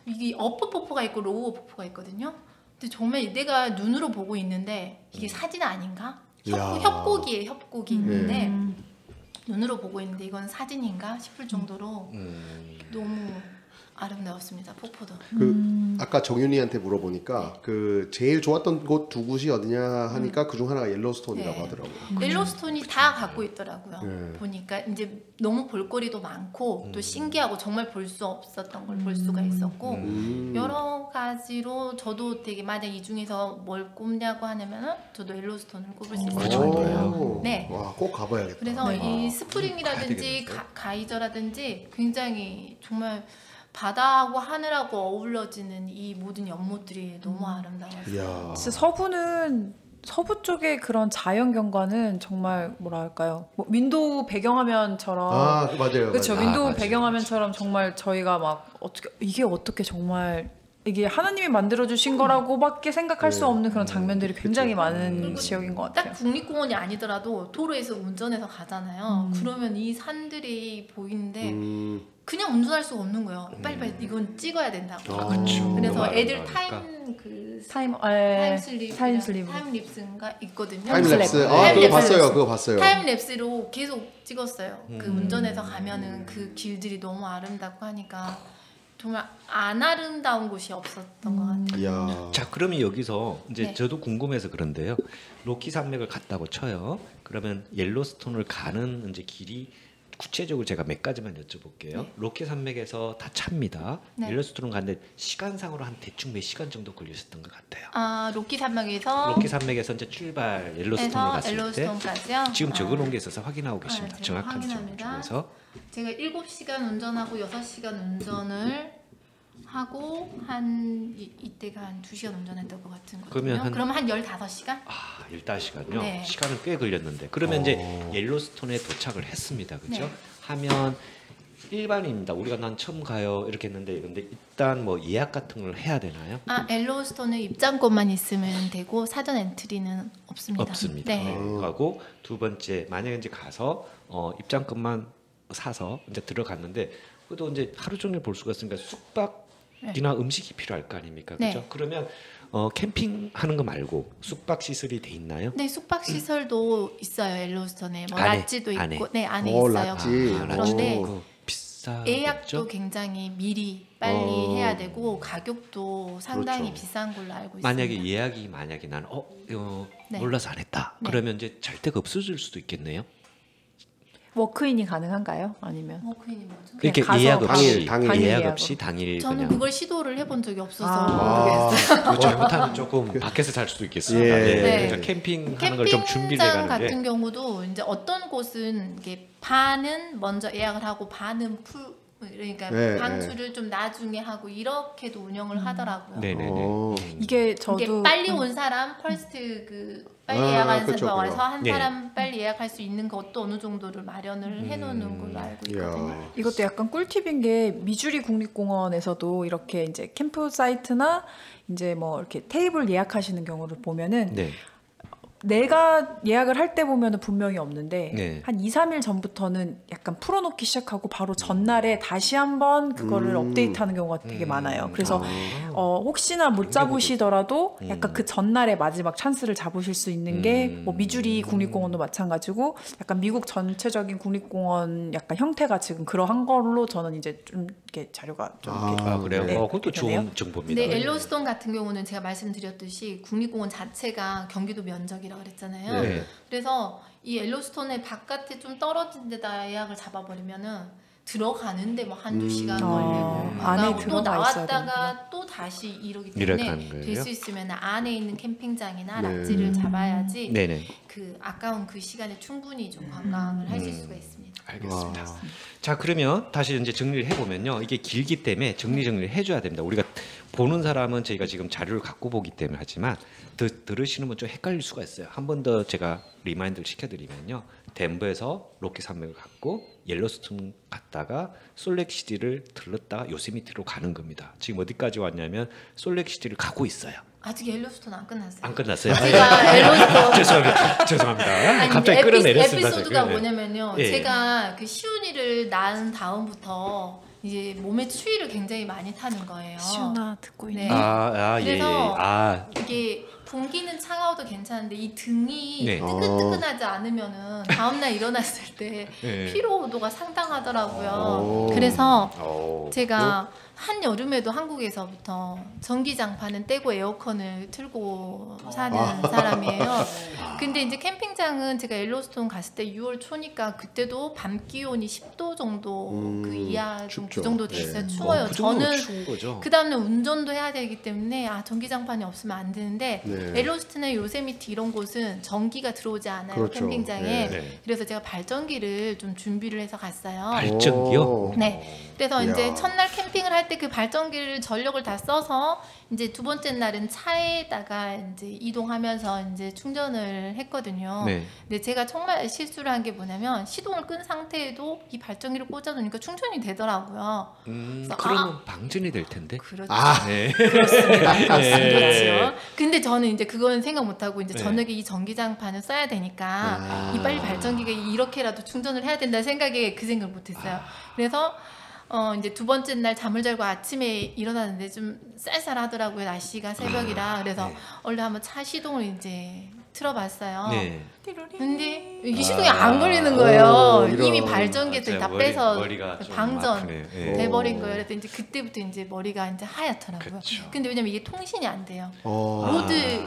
이게 어퍼 폭포가 있고 로우 폭포가 있거든요. 근데 정말 내가 눈으로 보고 있는데 이게 사진 아닌가? 이야. 협곡이에요. 협곡이 있는데 음. 눈으로 보고 있는데 이건 사진인가 싶을 정도로 너무 아름다웠습니다. 폭포도. 아까 정윤이한테 물어보니까 그 제일 좋았던 곳 두 곳이 어디냐 하니까 그중 하나가 옐로스톤이라고 네. 하더라고요. 옐로스톤이 다 갖고 있더라고요. 네. 보니까 이제 너무 볼거리도 많고 또 신기하고 정말 볼 수 없었던 걸 볼 수가 있었고 여러 가지로 저도 되게 만약 이 중에서 뭘 꼽냐고 하면은 저도 옐로스톤을 꼽을 수 있을 것 정말요? 같아요. 네. 와, 꼭 가봐야겠다. 그래서 네. 이 가야 스프링이라든지 되겠는데요? 가이저라든지 굉장히 정말 바다하고 하늘하고 어우러지는 이 모든 연못들이 너무 아름다웠어요. 이야. 진짜 서부 쪽의 그런 자연 경관은 정말 뭐랄까요? 뭐 윈도우 배경화면처럼 아, 맞아요. 그렇죠. 맞아요. 윈도우 맞아요. 배경화면처럼 정말 저희가 막 어떻게 정말 이게 하나님이 만들어 주신 거라고밖에 생각할 수 없는 그런 장면들이 굉장히 많은 지역인 것 딱 같아요. 국립공원이 아니더라도 도로에서 운전해서 가잖아요. 그러면 이 산들이 보이는데 그냥 운전할 수가 없는 거예요. 빨리빨리 이건 찍어야 된다고. 아, 그렇죠. 그래서 너무 애들 아름다우니까. 타임슬립 타임슬립. 타임립스인가 있거든요. 타임랩스. 아, 타임랩스. 그거 봤어요. 그거 봤어요. 타임랩스로 계속 찍었어요. 그 운전해서 가면은 그 길들이 너무 아름답고 하니까 정말 안 아름다운 곳이 없었던 것 같아요. 이야. 자, 그러면 여기서 이제 네. 저도 궁금해서 그런데요. 로키 산맥을 갔다고 쳐요. 그러면 옐로스톤을 가는 이제 길이 구체적으로 제가 몇 가지만 여쭤볼게요. 네. 로키 산맥에서 다 찹니다. 네. 옐로스톤을 가는데 시간상으로 한 대충 몇 시간 정도 걸리셨던 것 같아요. 아 로키 산맥에서 로키 산맥에서 이제 출발 옐로스톤을 해서 갔을 때 엘로스톤까지요. 지금 적어놓은 게 있어서 확인하고 계십니다. 제가 정확한지 좀 확인합니다. 중에서 제가 7시간 운전하고 6시간 운전을 하고 이때가 한 2시간 운전했던 것 같은 거거든요. 그러면 한 15시간? 아, 15시간요. 네. 시간은 꽤 걸렸는데 그러면 이제 옐로스톤에 도착을 했습니다. 그렇죠? 네. 하면 일반인입니다. 우리가 난 처음 가요 이렇게 했는데 근데 일단 뭐 예약 같은 걸 해야 되나요? 엘로스톤은 입장권만 있으면 되고 사전 엔트리는 없습니다. 없습니다. 네. 하고 두 번째 만약에 이제 가서 입장권만 사서 이제 들어갔는데 그래도 이제 하루 종일 볼 수가 있으니까 숙박이나 음식이 필요할 거 아닙니까? 그렇죠? 네. 그러면 캠핑하는 거 말고 숙박 시설이 돼 있나요? 네, 숙박 시설도 있어요. 엘로스톤에 뭐 안에, 라찌도 있고, 안에. 네 안에 오, 있어요. 라찌. 그런데 오. 비싸. 예약도 굉장히 미리 빨리 해야 되고 가격도 상당히 그렇죠. 비싼 걸로 알고 있습니다. 만약에 예약이 난 네. 몰라서 안 했다. 네. 그러면 이제 잘 데가 없어질 수도 있겠네요. 워크인이 가능한가요? 아니면 워크인이 뭐죠? 이렇게 가서 예약 없이 당일 예약 예약으로. 없이 당일 저는 그냥 그걸 시도를 해본 적이 없어서 아. 모르겠어요. 잘못하면 조금 밖에서 살 수도 있겠습니다. 예. 네. 네. 그러니까 캠핑하는 걸 좀 준비를 캠핑장 해가는 게 같은 경우도 이제 어떤 곳은 이게 반은 먼저 예약을 하고 반은 그러니까 네, 방출을 좀 나중에 하고 이렇게도 운영을 하더라고요. 네네네. 이게 이게 저도 빨리 온 사람 퍼스트 그 빨리 아, 예약한 그쵸, 사람 그쵸. 와서 한 네. 사람 빨리 예약할 수 있는 것도 어느 정도를 마련을 해놓는 걸로 알고 있거든요. 이야. 이것도 약간 꿀팁인 게 미주리 국립공원에서도 이렇게 이제 캠프 사이트나 이제 뭐 이렇게 테이블 예약하시는 경우를 보면은 네. 내가 예약을 할 때 보면은 분명히 없는데 네. 한 2, 3일 전부터는 약간 풀어놓기 시작하고 바로 전날에 다시 한번 그거를 업데이트하는 경우가 되게 많아요. 그래서 혹시나 못 잡으시더라도 약간 그 전날에 마지막 찬스를 잡으실 수 있는 게 뭐 미주리 국립공원도 마찬가지고 약간 미국 전체적인 국립공원 약간 형태가 지금 그러한 걸로 저는 이제 좀 이렇게 자료가 좀 이렇게 아 그래요? 네, 그것도 좋은 되네요. 정보입니다. 근데 엘로스톤 같은 경우는 제가 말씀드렸듯이 국립공원 자체가 경기도 면적이라 그랬잖아요. 네. 그래서 이 엘로스톤의 바깥에 좀 떨어진 데다 예약을 잡아버리면은 들어가는데 뭐 한두 시간 걸리고 안에 또 들어가 있어야 나왔다가 또 다시 이러기 이렇게 때문에 하는 거예요? 될 수 있으면 안에 있는 캠핑장이나 네. 락지를 잡아야지 네네. 그 아까운 그 시간에 충분히 좀 관광을 하실 수가 있습니다. 알겠습니다. 와. 자 그러면 다시 이제 정리를 해보면요. 이게 길기 때문에 정리를 해줘야 됩니다. 우리가 보는 사람은 저희가 지금 자료를 갖고 보기 때문에 하지만 들으시는 분 좀 헷갈릴 수가 있어요. 한 번 더 제가 리마인드를 시켜드리면요. 덴버에서 로키 산맥을 갔고 옐로스톤 갔다가 솔렉시티를 들렀다가 요세미티로 가는 겁니다. 지금 어디까지 왔냐면 솔렉시티를 가고 있어요. 아직 옐로스톤 안 끝났어요. 안 끝났어요? 제가 엘로스톤 죄송합니다. 죄송합니다. 아니, 갑자기 끌어내렸습니다. 에피소드가 네. 뭐냐면요. 예. 제가 그 시온이를 낳은 다음부터 이제 몸에 추위를 굉장히 많이 타는 거예요. 시원아 듣고 있네. 네. 예, 예. 그래서 아, 이게 공기는 차가워도 괜찮은데 이 등이 네. 뜨끈뜨끈하지 않으면은 다음날 일어났을 때 네. 피로도가 상당하더라고요. 오. 그래서 오. 제가 한 여름에도 한국에서부터 전기장판은 떼고 에어컨을 틀고 사는 사람이에요. 근데 이제 캠핑장은 제가 엘로스톤 갔을 때 6월 초니까 그때도 밤 기온이 10도 정도 그 이하 좀 그 춥죠. 정도 됐어요. 네. 추워요. 그 정도면 저는 추운 거죠. 그 다음날 운전도 해야 되기 때문에 전기장판이 없으면 안 되는데 네. 엘로스톤이나 요세미티 이런 곳은 전기가 들어오지 않아요. 그렇죠. 캠핑장에. 네. 네. 그래서 제가 발전기를 좀 준비를 해서 갔어요. 발전기요? 오. 네. 그래서 이야. 이제 첫날 캠핑을 할 때 그 발전기를 전력을 다 써서 이제 두 번째 날은 차에다가 이제 이동하면서 이제 충전을 했거든요. 네. 근데 제가 정말 실수를 한 게 뭐냐면 시동을 끈 상태에도 이 발전기를 꽂아놓으니까 충전이 되더라고요. 그래서 그러면 방전이 될 텐데. 그렇죠. 네. 그렇습니다. 네. 그렇죠. 근데 저는 이제 그거는 생각 못하고 이제 네. 저녁에 이 전기장판을 써야 되니까 아. 이 빨리 발전기가 이렇게라도 충전을 해야 된다는 생각에 그 생각을 못했어요. 그래서 이제 두 번째 날 잠을 자고 아침에 일어났는데 좀 쌀쌀하더라고요. 날씨가 새벽이라. 그래서 얼른 한번 차 시동을 이제 틀어봤어요. 네. 근데 이게 시동이 안 걸리는 거예요. 이런. 이미 발전기에서 다 빼서 머리가 좀 방전 아프네. 예. 돼버린 거예요. 그래서 이제 그때부터 이제 머리가 이제 하얗더라고요. 그쵸. 근데 왜냐면 이게 통신이 안 돼요. 어.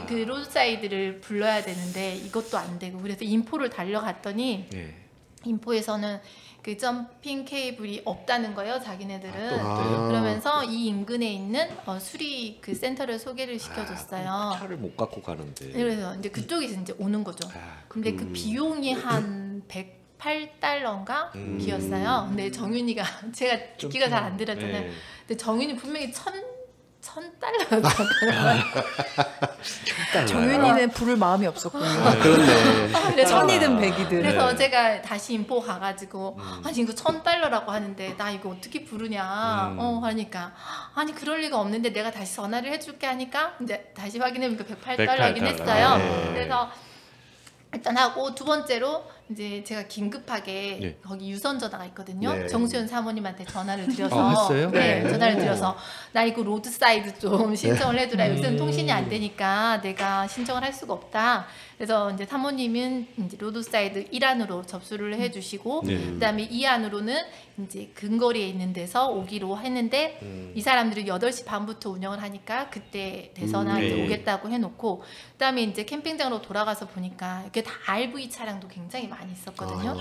로드사이드를 불러야 되는데 이것도 안 되고 그래서 인포를 달려갔더니 네. 인포에서는 그 점핑 케이블이 없다는 거예요, 자기네들은. 아. 그러면서 이 인근에 있는 수리 그 센터를 소개를 시켜줬어요. 차를 못 갖고 가는데. 그래서 이제 그쪽에서 이제 오는 거죠. 근데 그 비용이 한 108달러인가 기였어요. 근데 정윤이가 제가 좀 듣기가 잘 안 들었잖아요. 네. 근데 정윤이 분명히 1,000달러였잖아요. 정윤이는 부를 마음이 없었군요. 그렇네. 그래서 천이든 백이든. 그래서 네. 제가 다시 인포 가가지고 아니 이거 1,000달러라고 하는데 나 이거 어떻게 부르냐 하니까 아니 그럴 리가 없는데 내가 다시 전화를 해줄게 하니까 이제 다시 확인해보니까 108달러이긴 108달러. 했어요. 네. 그래서 일단 하고 두 번째로 이제 제가 긴급하게 네. 거기 유선 전화가 있거든요. 네. 정수연 사모님한테 전화를 드려서 했어요? 네, 네. 전화를 드려서 나 이거 로드사이드 좀 신청을 해주라. 요새는 통신이 안 되니까 내가 신청을 할 수가 없다. 그래서 이제 사모님은 이제 로드사이드 1안으로 접수를 해주시고 네. 그다음에 2안으로는 이제 근거리에 있는 데서 오기로 했는데 이 사람들이 8시 반부터 운영을 하니까 그때 돼서나 이제 네. 오겠다고 해놓고 그다음에 이제 캠핑장으로 돌아가서 보니까 이게 다 RV 차량도 굉장히 많이 있었거든요.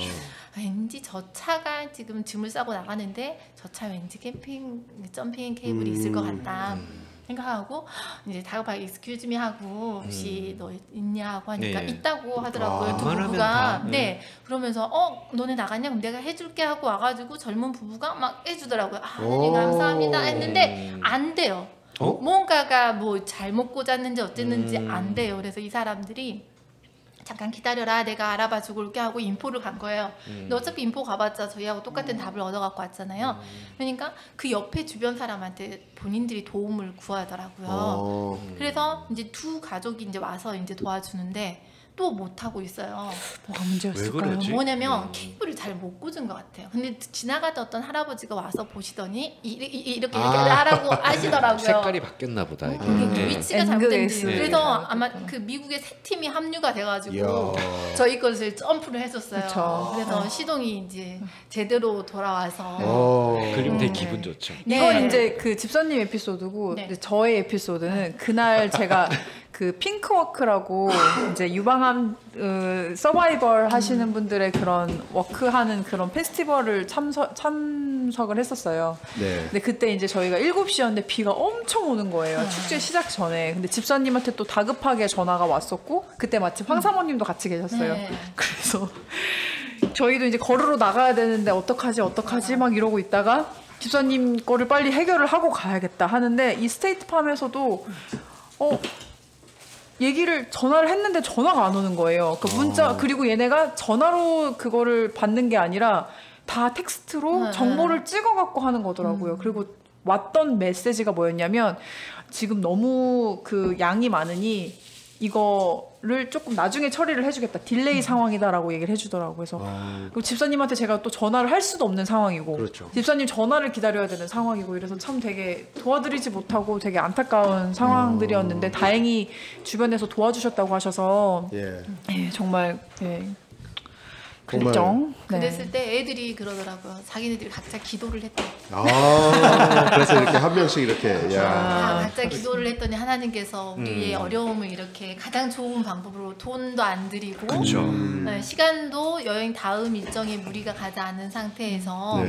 왠지 저 차가 지금 짐을 싸고 나가는데 저 차 왠지 캠핑 점핑 케이블이 있을 것 같다. 생각하고 이제 다급하게 excuse me 하고 혹시 너 있냐 하고 하니까 네. 있다고 하더라고요. 두 웬만하면 부부가. 다, 네. 그러면서 너네 나갔냐? 그럼 내가 해줄게 하고 와가지고 젊은 부부가 막 해주더라고요. 네, 감사합니다 했는데 안 돼요. 뭔가가 뭐 잘못 꽂았는지 어쨌는지 안 돼요. 그래서 이 사람들이 잠깐 기다려라 내가 알아봐 주고 올게 하고 인포를 간 거예요. 근데 어차피 인포 가봤자 저희하고 똑같은 답을 얻어갖고 왔잖아요. 그러니까 그 옆에 주변 사람한테 본인들이 도움을 구하더라고요. 그래서 이제 두 가족이 이제 와서 이제 도와주는데 또 못하고 있어요. 뭐가 문제였을까요? 왜 그러지? 뭐냐면 케이블을 잘 못 꽂은 것 같아요. 근데 지나가던 어떤 할아버지가 와서 보시더니 이렇게 하라고 하시더라고요. 색깔이 바뀌었나 보다. 이게. 이게 위치가 잘못된 NGS. 지 그래서 아마 그 미국의 새 팀이 합류가 돼가지고 저희 것을 점프를 했었어요. 그쵸. 그래서 시동이 이제 제대로 돌아와서 그림 되게 기분 좋죠. 이건 네. 이제 그 집사님 에피소드고 네. 이제 저의 에피소드는 그날 제가 그 핑크워크라고 이제 유방암 서바이벌 하시는 분들의 그런 워크하는 그런 페스티벌을 참석을 했었어요. 네. 근데 그때 이제 저희가 7시였는데 비가 엄청 오는 거예요. 축제 시작 전에. 근데 집사님한테 또 다급하게 전화가 왔었고 그때 마침 황사모님도 같이 계셨어요. 네. 그래서 저희도 이제 걸으러 나가야 되는데 어떡하지 막 이러고 있다가 집사님 거를 빨리 해결을 하고 가야겠다 하는데 이 스테이트팜에서도 전화를 했는데 전화가 안 오는 거예요. 그 문자 그리고 얘네가 전화로 그거를 받는 게 아니라 다 텍스트로 정보를 찍어갖고 하는 거더라고요. 그리고 왔던 메시지가 뭐였냐면 지금 너무 그 양이 많으니 이거를 조금 나중에 처리를 해주겠다. 딜레이 상황이다라고 얘기를 해주더라고요. 그래서 그리고 집사님한테 제가 또 전화를 할 수도 없는 상황이고 그렇죠. 집사님 전화를 기다려야 되는 상황이고 이래서 참 되게 도와드리지 못하고 되게 안타까운 상황들이었는데 다행히 주변에서 도와주셨다고 하셔서 예. 예, 정말 예, 정말. 그랬죠. 그랬을 때 애들이 그러더라고요. 자기네들이 각자 기도를 했대. 그래서 이렇게 한 명씩 이렇게 다 각자 기도를 했더니 하나님께서 우리의 어려움을 이렇게 가장 좋은 방법으로 돈도 안 들이고 그렇죠. 네, 시간도 여행 다음 일정에 무리가 가지 않은 상태에서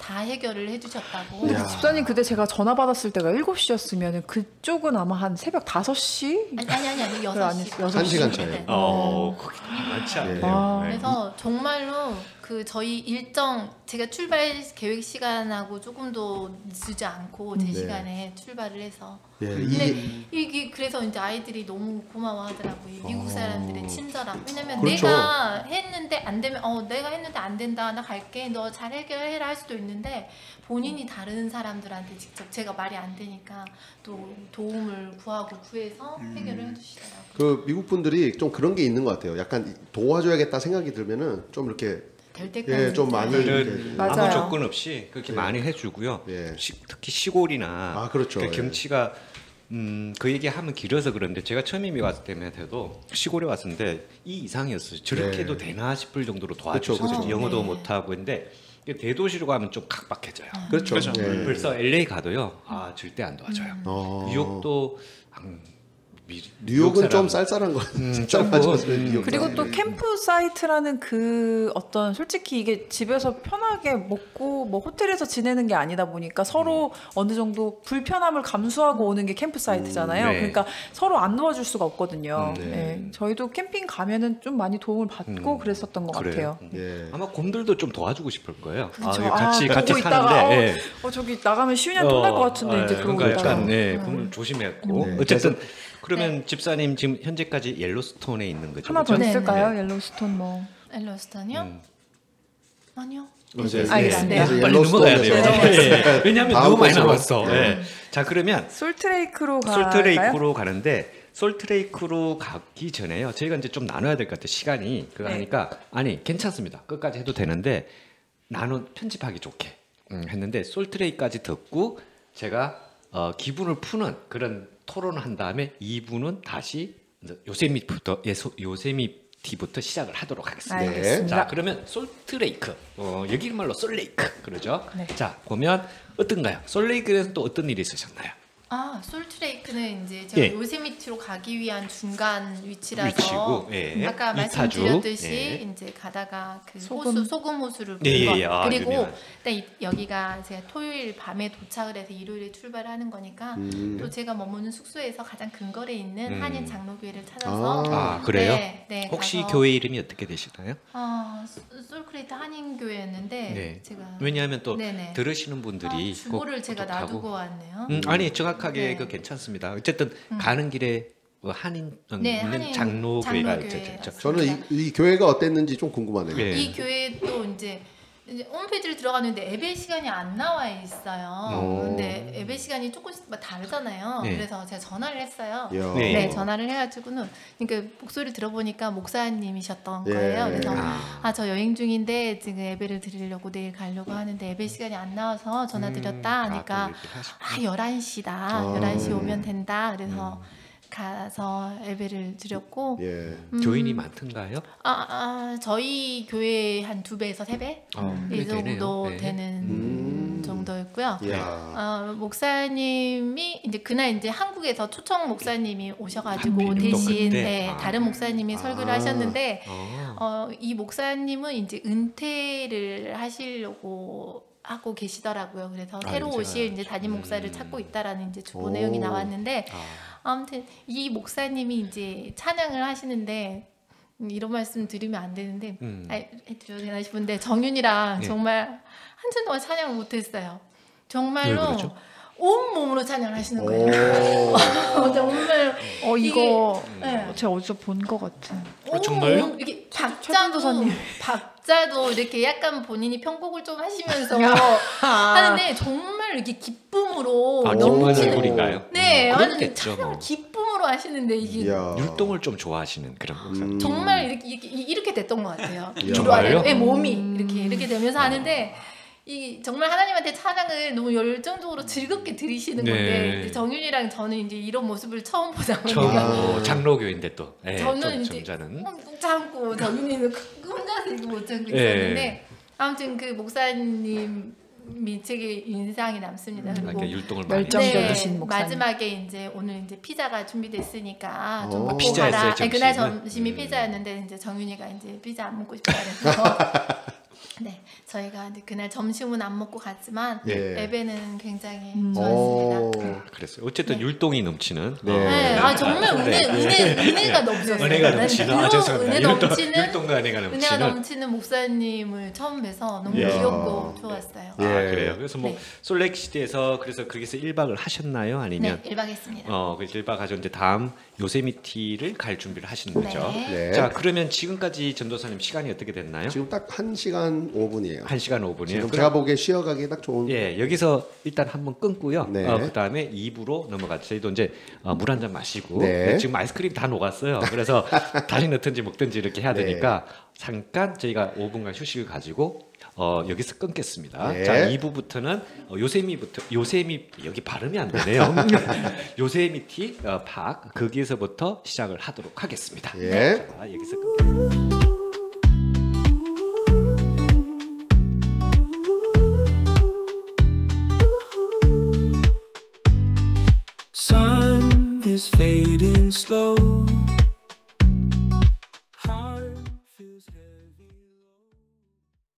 다 해결을 해주셨다고. 야. 집사님 그때 제가 전화 받았을 때가 7시였으면 그쪽은 아마 한 새벽 5시? 아니 그래, 6시. 1시간 차이. 네. 그게 많지 않네요. 네. 그래서 정말로 그 저희 일정 제가 출발 계획 시간하고 조금도 늦지 않고 제 시간에 출발을 해서 예. 근데 이게 그래서 이제 아이들이 너무 고마워하더라고요. 이 미국 사람들의 친절함. 왜냐면 그렇죠. 내가 했는데 안 되면 내가 했는데 안 된다. 나 갈게. 너 잘 해결해라 할 수도 있는데 본인이 다른 사람들한테 직접 제가 말이 안 되니까 또 도움을 구해서 해결을 해주시더라고요. 그 미국 분들이 좀 그런 게 있는 것 같아요. 약간 도와줘야겠다 생각이 들면은 좀 이렇게 될 때까지 좀 많이 이렇게 맞아요. 아무 조건 없이 그렇게 많이 해주고요. 예. 특히 시골이나 그렇죠. 그 예. 경치가 그 얘기하면 길어서 그런데 제가 처음에 미국 왔을 때도 시골에 왔었는데 이 이상이었어요. 저렇게 네. 해도 되나 싶을 정도로 도와주셔서 그렇죠, 그렇죠. 영어도 네. 못하고 했는데 대도시로 가면 좀 각박해져요. 그렇죠. 그렇죠. 예. 벌써 LA 가도요. 절대 안 도와줘요. 뉴욕도 뉴욕은 좀 쌀쌀한 거. 쌀쌀하죠. 뉴욕. 그리고 또 캠프 사이트라는 그 어떤 솔직히 이게 집에서 편하게 먹고 뭐 호텔에서 지내는 게 아니다 보니까 서로 어느 정도 불편함을 감수하고 오는 게 캠프 사이트잖아요. 네. 그러니까 서로 안 도와줄 수가 없거든요. 네. 네. 저희도 캠핑 가면은 좀 많이 도움을 받고 그랬었던 것 그래요. 같아요. 예. 아마 곰들도 좀 도와주고 싶을 거예요. 그렇죠. 같이 보고 있다가 사는데 예. 저기 나가면 쉬우냐 톤날 것 같은데 이제 그러고 그러니까 있다가 약간 곰을 조심했고 네. 어쨌든 그러면 집사님 지금 현재까지 옐로스톤에 있는 거죠? 하나 더 그죠? 네, 있을까요? 옐로우스톤 뭐. 엘러스턴이요? 아니요. 이제 알겠습니다. 이제 빨리 넘어가야 돼요. 옐로스톤에서 예. 왜냐하면 다음 너무 많이 곳으로. 남았어. 네. 예. 자 그러면 솔트레이크로 갈까요? 솔트레이크로 가는데 솔트레이크로 가기 전에요. 저희가 이제 좀 나눠야 될 것 같아요. 시간이 그거 네. 하니까 아니 괜찮습니다. 끝까지 해도 되는데 나눠 편집하기 좋게 했는데 솔트레이크까지 듣고 제가 기분을 푸는 그런 토론을 한 다음에 2부는 다시 요세미티부터 시작을 하도록 하겠습니다. 알겠습니다. 자 그러면 솔트레이크 여기 말로 솔레이크 그러죠. 네. 자 보면 어떤가요? 솔레이크에서 또 어떤 일이 있으셨나요? 솔트레이크는 이제 제가 예. 요세미티로 가기 위한 중간 위치라서 위치고, 예. 아까 이타주. 말씀드렸듯이 예. 이제 가다가 그 소금. 소금 호수를 본 예, 것. 예, 예. 아, 그리고 유명한. 일단 여기가 제가 토요일 밤에 도착을 해서 일요일에 출발을 하는 거니까 또 제가 머무는 숙소에서 가장 근거리에 있는 한인 장로교회를 찾아서 아, 그래요? 네, 혹시 가서, 교회 이름이 어떻게 되시나요? 솔크레이트 한인교회였는데 네. 제가 왜냐하면 또 네네. 들으시는 분들이 주보를 꼭 제가 구독하고. 놔두고 왔네요. 아니 정확하게 네. 그 괜찮습니다. 어쨌든 가는 길에 뭐 한인 네, 있는 한인 장로교회가 장로교회. 있죠. 저는 이 교회가 어땠는지 좀 궁금하네요. 예. 이 교회도 이제 홈페이지를 들어갔는데 예배 시간이 안 나와 있어요. 근데 예배 시간이 조금씩 다르잖아요. 네. 그래서 제가 전화를 했어요. 이야. 네. 네, 전화를 해가지고는 그러니까 목소리를 들어보니까 목사님이셨던 예. 거예요. 그래서 아. 저 여행 중인데 지금 예배를 드리려고 내일 가려고 하는데 예배 시간이 안 나와서 전화 드렸다 하니까 그 얘기를 11시다. 11시 오면 된다. 그래서 가서 예배를 드렸고 예. 교인이 많던가요? 저희 교회 한 2배에서 3배 이 꽤 되네요. 정도 네. 되는 정도였고요. 이야. 목사님이 이제 그날 이제 한국에서 초청 목사님이 오셔가지고 한국 대신 그때? 네, 다른 목사님이 설교를 하셨는데 어. 이 목사님은 이제 은퇴를 하시려고 하고 계시더라고요. 그래서 새로 이제 오실 이제 담임 목사를 찾고 있다라는 이제 주보 내용이 나왔는데 아무튼 이 목사님이 이제 찬양을 하시는데 이런 말씀 드리면 안 되는데 해드려도 되나 싶은데 정윤이랑 네. 정말 한참 동안 찬양을 못했어요. 정말로 왜 그러죠? 온 몸으로 찬양을 하시는 거예요. 정말 이거 네. 제가 어디서 본 것 같은. 정말요? 이게 최준도사님. 박자도 이렇게 약간 본인이 편곡을 좀 하시면서 하는데 정말 이렇게 기쁨으로 기쁜 넘치는 얼굴인가요? 네, 완전 그렇겠죠. 촬영 뭐. 기쁨으로 하시는데 이게 이야. 율동을 좀 좋아하시는 그런 목사. 정말 이렇게 됐던 것 같아요. 정말요? 네, 몸이 이렇게 되면서 하는데 이 정말 하나님한테 찬양을 너무 열정적으로 즐겁게 들으시는 네. 건데 이제 정윤이랑 저는 이제 이런 모습을 처음 보다 저 보니까 장로교인데 또 예, 저는 이제 점자는 꾹 참고 정윤이는 혼자서 이거 못 참고 예. 있었는데 아무튼 그 목사님이 되게 인상이 남습니다. 그리고 그러니까 율동을 많이 열정적이신 목사님. 마지막에 이제 오늘 이제 피자가 준비됐으니까 좀 먹고 피자였어요, 가라. 아니, 그날 점심은? 점심이 피자였는데 이제 정윤이가 이제 피자 안 먹고 싶다 그래서 네 저희가 이제 그날 점심은 안 먹고 갔지만 예. 예배는 굉장히 오. 좋았습니다. 그랬어요. 어쨌든 율동이 넘치는 네. 네, 정말 은혜가 넘쳤어요. 은혜가 넘치는 아 죄송합니다. 은혜 넘치는 율동과 은혜가 은혜가 넘치는 넘치는 목사님을 처음 뵈서 너무 예. 귀엽고 좋았어요. 예. 그래요. 그래서 뭐 네. 솔렉 시대에서 그래서 거기서 1박을 하셨나요? 아니면 네, 1박 했습니다. 그 1박 하죠. 이제 다음 요세미티를 갈 준비를 하시는 거죠. 네. 네. 자, 그러면 지금까지 전도사님 시간이 어떻게 됐나요? 지금 딱 1시간 5분이에요. 1시간 5분이에요. 지금 제가 보기에 쉬어가기 딱 좋은. 예, 여기서 일단 한번 끊고요. 네. 그다음에 2부로 넘어가죠. 저희도 이제 물 한 잔 마시고 네. 지금 아이스크림 다 녹았어요. 그래서 다시 넣든지 먹든지 이렇게 해야 네. 되니까 잠깐 저희가 5분간 휴식을 가지고 여기서 끊겠습니다. 네. 자, 2부부터는 요세미 여기 발음이 안 되네요. 요세미티 박 거기에서부터 시작을 하도록 하겠습니다. 예. 자, 여기서 끊. Sun is fading slow.